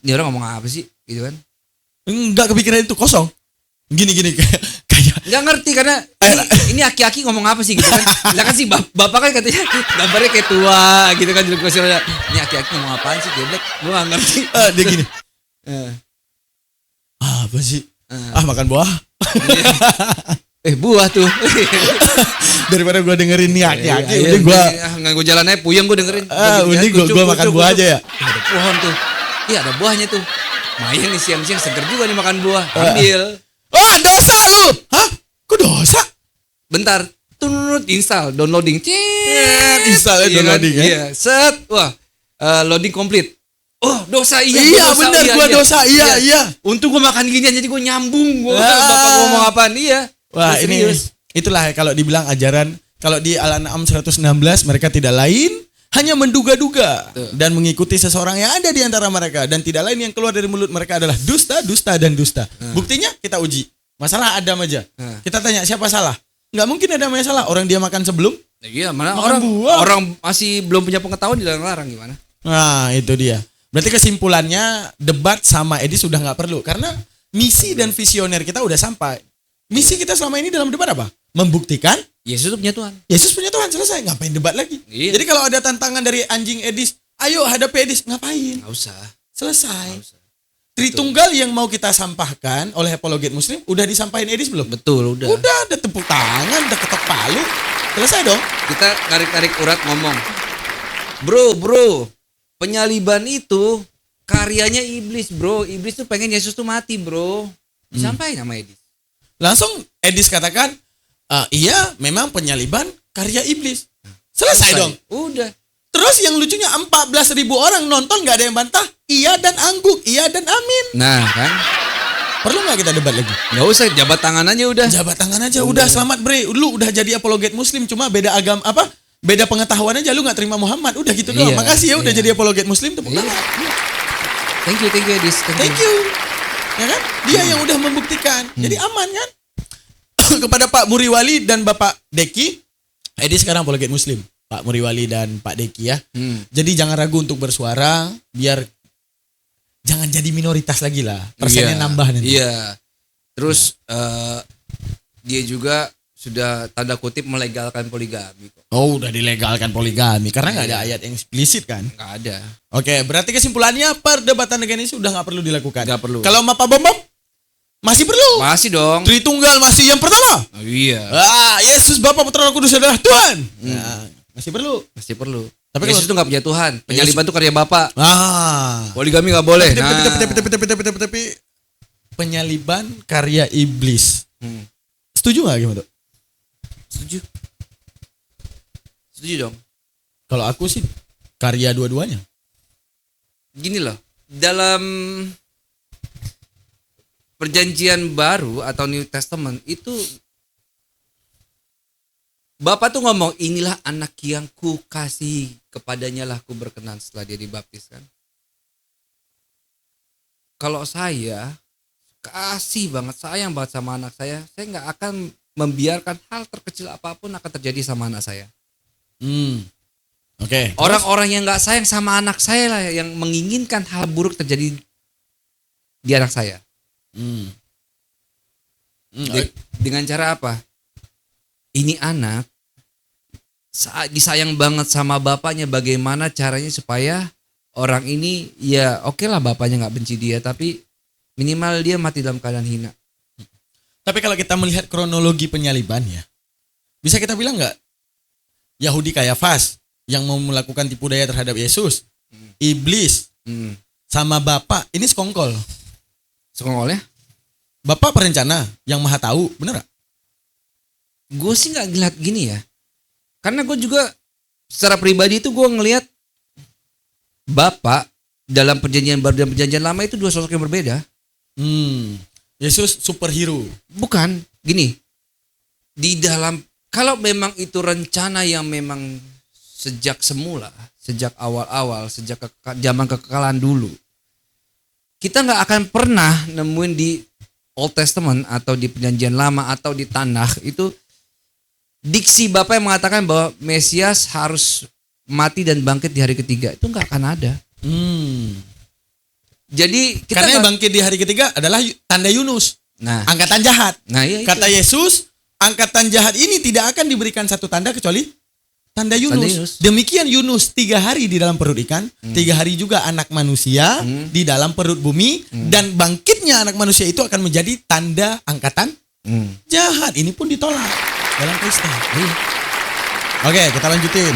Dia orang ngomong apa sih, gitu kan? Enggak kepikiran itu, kosong. Gini kayak nggak ngerti karena ini aki-aki ngomong apa sih gitu kan? Lah kan sih bapak kan katanya gambarnya kayak tua gitu kan, dulu ini aki-aki ngomong apaan sih geblek? Gue nggak ngerti. Dia gini. Apa sih? Makan buah. Buah tuh. Daripada gue dengerin nih aki-aki, udah gue nggak gue jalan aja puyeng gue dengerin. Udah gue makan buah aja ya. Ada pohon tuh. Iya ada buahnya tuh. Mayan nih siang-siang seger juga nih makan buah. Ambil. Dosa lu. Hah? Kok dosa? Bentar. Install, downloading. Install downloading ya. Iya. Set. Wah. Loading complete. Oh dosa iya. Iya benar gue dosa iya. Untung gue makan ginian jadi gue nyambung. Bapak ngomong apaan iya. Wah ini itulah kalau dibilang ajaran. Kalau di Al-An'am 116 mereka tidak lain hanya menduga-duga dan mengikuti seseorang yang ada di antara mereka, dan tidak lain yang keluar dari mulut mereka adalah dusta, dusta, dan dusta. Buktinya kita uji. Masalah Adam aja. Kita tanya siapa salah? Nggak mungkin Adam yang salah. Orang dia makan sebelum. Iya, mana makan orang masih belum punya pengetahuan dilarang gimana? Nah itu dia. Berarti kesimpulannya debat sama Edi sudah nggak perlu karena misi dan visioner kita udah sampai. Misi kita selama ini dalam debat apa? Membuktikan Yesus punya Tuhan. Yesus punya Tuhan, selesai. Ngapain debat lagi? Iya. Jadi kalau ada tantangan dari anjing Edis, ayo hadapi Edis, ngapain? Nggak usah. Selesai. Tritunggal yang mau kita sampahkan oleh apologet Muslim udah disampaikan Edis belum? Betul, udah. Udah ada tepuk tangan, udah ketok palu. Selesai dong. Kita tarik-tarik urat ngomong. Bro, penyaliban itu karyanya iblis, bro. Iblis tuh pengen Yesus tuh mati, bro. Disampaikan sama Edis. Langsung Edis katakan, iya memang penyaliban karya iblis. Selesai dong. Udah. Terus yang lucunya 14.000 orang nonton gak ada yang bantah. Iya dan angguk, iya dan amin. Nah kan, Perlu gak kita debat lagi? nggak usah, jabat tangan aja udah. Jabat tangan aja, udah selamat bre. Lu udah jadi apologet Muslim, cuma beda agama apa? Beda pengetahuan aja, lu gak terima Muhammad. Udah gitu doang. Iya, Makasih ya udah iya. jadi apologet Muslim, tepuk Iya. tangan. Thank you Edis. Thank you. Ya kan? Dia yang udah membuktikan. Jadi aman kan? Kepada Pak Muriwali dan Bapak Deki, Edis sekarang apologet Muslim. Pak Muriwali dan Pak Deki ya. Jadi jangan ragu untuk bersuara, biar jangan jadi minoritas lagi lah. Persennya Iya, nambah nanti. Iya. Terus dia juga sudah tanda kutip melegalkan poligami kok. Oh, udah dilegalkan poligami karena nggak ada ayat yang eksplisit kan. Nggak ada. Oke, berarti kesimpulannya perdebatan negara ini sudah nggak perlu dilakukan. Nggak perlu. Kalau sama Pak Bambam masih perlu. Masih dong. Tritunggal masih yang pertama. Oh, iya. Yesus Bapa Putra Roh Kudus adalah Tuhan. Nah, masih perlu. Masih perlu. Tapi Tapi Yesus kalau- tuh nggak punya Tuhan. Penyaliban tuh karya Bapak. Ah. Poligami nggak boleh. Tapi penyaliban karya iblis. Hmm. Setuju nggak gimana? Setuju. Setuju dong. Kalau aku sih karya dua-duanya. Gini loh, dalam perjanjian baru atau New Testament itu Bapak tuh ngomong, inilah anak yang ku kasih, kepadanya lah ku berkenan setelah dia dibaptis kan. Kalau saya kasih banget, sayang banget sama anak saya nggak akan membiarkan hal terkecil apapun akan terjadi sama anak saya. Oke. Orang-orang yang nggak sayang sama anak saya lah yang menginginkan hal buruk terjadi di anak saya. Dengan cara apa? Ini anak disayang banget sama bapaknya, bagaimana caranya supaya orang ini ya oke lah bapaknya nggak benci dia, tapi minimal dia mati dalam keadaan hina. Tapi kalau kita melihat kronologi penyaliban ya, bisa kita bilang nggak Yahudi Kayafas yang mau melakukan tipu daya terhadap Yesus, iblis sama Bapak ini sekongkol. Sekongkolnya? Bapak perencana yang maha tahu, bener gak? Gue sih nggak ngeliat gini ya, karena gue juga secara pribadi itu gue ngelihat Bapak dalam perjanjian baru dan perjanjian lama itu dua sosok yang berbeda. Yesus superhero. Bukan, gini. Di dalam, kalau memang itu rencana yang memang sejak semula, sejak awal-awal, sejak zaman kekekalan dulu, kita nggak akan pernah nemuin di Old Testament atau di perjanjian lama atau di Tanakh itu diksi Bapak yang mengatakan bahwa Mesias harus mati dan bangkit di hari ketiga. Itu nggak akan ada. Jadi kita Karena yang nggak- bangkit di hari ketiga adalah tanda Yunus, nah, angkatan jahat. nah iya itu. Kata Yesus, angkatan jahat ini tidak akan diberikan satu tanda kecuali tanda Yunus. Yunus. Demikian Yunus 3 hari di dalam perut ikan, 3 hari juga anak manusia di dalam perut bumi, dan bangkitnya anak manusia itu akan menjadi tanda angkatan jahat. Ini pun ditolak dalam Kristen. Oke, kita lanjutin.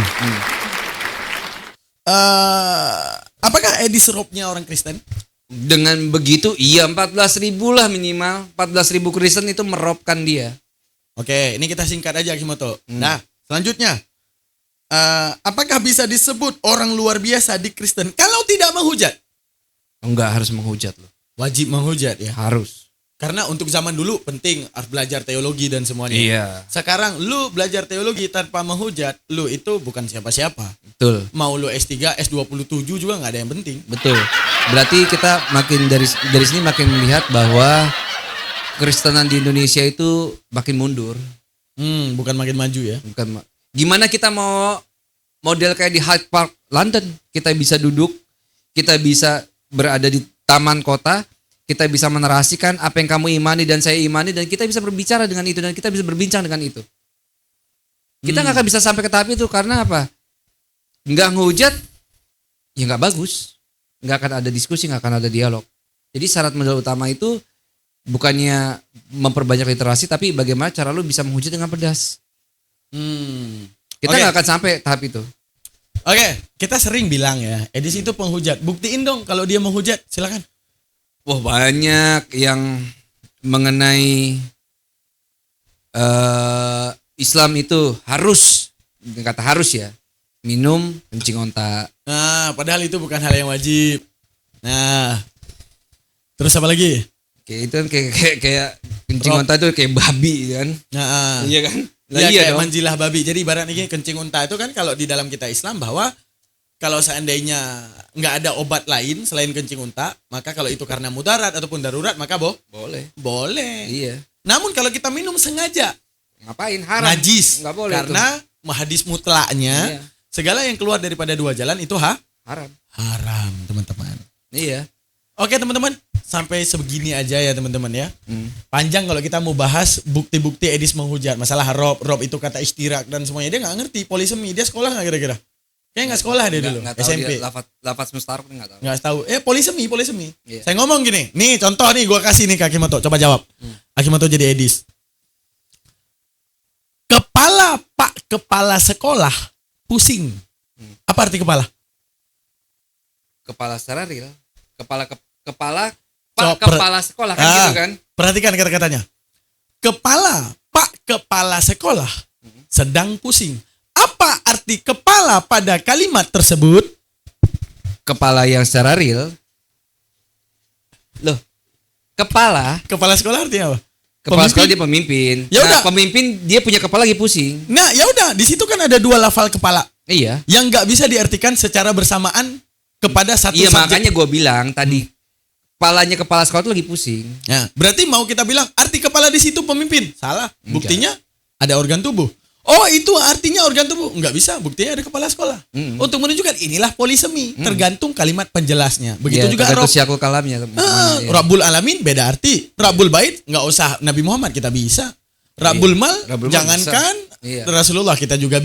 Apakah Edis Robnya orang Kristen? Dengan begitu iya 14.000 lah minimal. 14.000 Kristen itu merobkan dia. Oke, ini kita singkat aja Kimoto. Nah, selanjutnya. Apakah bisa disebut orang luar biasa di Kristen kalau tidak menghujat? Enggak harus menghujat loh. Wajib menghujat ya. Harus. Karena untuk zaman dulu penting harus belajar teologi dan semuanya. Iya. Sekarang lu belajar teologi tanpa menghujat, lu itu bukan siapa-siapa. Betul. Mau lu S3, S27 juga nggak ada yang penting. Betul. Berarti kita makin dari sini makin melihat bahwa Kristenan di Indonesia itu makin mundur. Bukan makin maju ya. Bukan gimana kita mau model kayak di Hyde Park London, kita bisa duduk, kita bisa berada di taman kota, kita bisa menerasikan apa yang kamu imani dan saya imani, dan kita bisa berbicara dengan itu dan kita bisa berbincang dengan itu. Kita nggak akan bisa sampai ke tahap itu karena apa? Nggak ngehujat, ya nggak bagus. nggak akan ada diskusi, nggak akan ada dialog. Jadi syarat modal utama itu bukannya memperbanyak literasi, tapi bagaimana cara lu bisa menghujat dengan pedas. Kita Oke. nggak akan sampai tahap itu. Oke, kita sering bilang ya, Edis itu penghujat. Buktiin dong kalau dia menghujat, silakan. Wah, banyak yang mengenai Islam itu harus, kata harus ya, minum kencing onta. Nah, padahal itu bukan hal yang wajib. Nah, terus apa lagi? Kayak itu kan kayak kencing Rob. onta itu kayak babi kan. Nah, Iya kan? Lah ya, iya kayak dong. manjilah babi. Jadi ibarat ini kencing unta itu kan kalau di dalam kita Islam bahwa kalau seandainya nggak ada obat lain selain kencing unta, maka kalau itu karena mudarat ataupun darurat maka Boleh. boleh. Iya. Namun kalau kita minum sengaja Ngapain? Haram. najis, Nggak boleh karena hadis mutlaknya Iya. segala yang keluar daripada dua jalan itu haram. haram, teman-teman. Iya. Oke teman-teman, sampai sebegini aja ya teman-teman ya. Panjang kalau kita mau bahas bukti-bukti Edis menghujat. Masalah rob itu kata istirak dan semuanya. Dia nggak ngerti polisemi. Dia sekolah nggak kira-kira? Kayaknya nggak sekolah dia dulu, Nggak tahu SMP. dia lafaz mustarok nggak tahu. Nggak tahu. Polisemi. Iya. Saya ngomong gini. Nih contoh nih gua kasih nih ke Akimoto. Coba jawab. Akimoto jadi Edis. Kepala sekolah pusing. Apa arti kepala? Kepala secara real. Kepala Coba kepala sekolah kan gitu kan. Perhatikan kata-katanya. Kepala sekolah sedang pusing. Apa arti kepala pada kalimat tersebut? Kepala yang secara real. Loh. Kepala Sekolah artinya apa? sekolah Pemimpin? dia pemimpin. Ya Nah, udah. pemimpin dia punya kepala lagi pusing. Nah, ya udah, di situ kan ada dua lafal kepala Iya. yang nggak bisa diartikan secara bersamaan kepada satu Iya, subjek. makanya gue bilang tadi kepala sekolah tuh lagi pusing. Nah, berarti mau kita bilang arti kepala di situ pemimpin? Salah. Buktinya ada organ tubuh. Oh, itu artinya organ tubuh. Nggak bisa, buktinya ada kepala sekolah. Untuk menunjukkan inilah polisemi, tergantung kalimat penjelasnya. Begitu Iya, juga tergantung Rob. siakul kalamnya. Iya. Rabbul Alamin beda arti. Rabbul Bait nggak usah Nabi Muhammad kita bisa. Rabbul Mal Rabbul Mal jangankan bisa. Iya. Rasulullah kita juga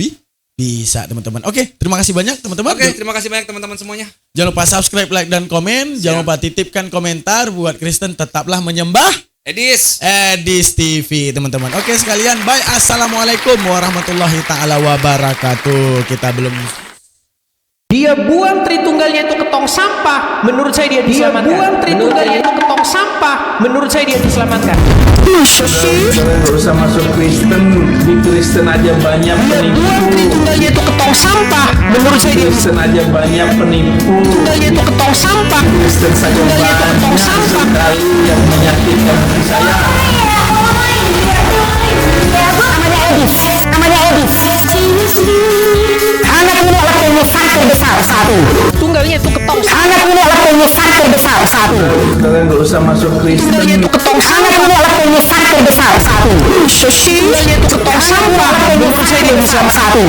bisa teman-teman. Oke, terima kasih banyak teman-teman. Oke, terima kasih banyak teman-teman semuanya. Jangan lupa subscribe, like dan komen. Jangan lupa titipkan komentar buat Kristen tetaplah menyembah Edis. Edis TV teman-teman. Oke sekalian, bye. Assalamualaikum warahmatullahi taala wabarakatuh. Kita belum Dia buang Tritunggalnya itu ke tong sampah. Menurut saya dia diselamatkan. Buang Tritunggalnya itu ke tong sampah. Menurut saya dia diselamatkan. Kalian gak usah masuk Kristen, di Kristen aja banyak penipu. Buang Tritunggalnya itu ke tong sampah. Menurut saya dia Kristen aja banyak penipu. Tritunggalnya itu ke tong sampah. Kristen saja Tritunggalnya itu ke tong banyak sampah. sekali yang menyakitkan hati saya. Namanya Edis. Anak ini adalah penyiasat terbesar satu. Tunggalnya itu ke tong sampah. Anak ini adalah penyiasat terbesar satu. Kalian gak usah masuk Kristen. Tunggalnya itu ke tong Anak sampah. ini adalah penyiasat terbesar satu. Tunggalnya itu ke tong sampah. Menurut saya dia diselamatkan. Satu.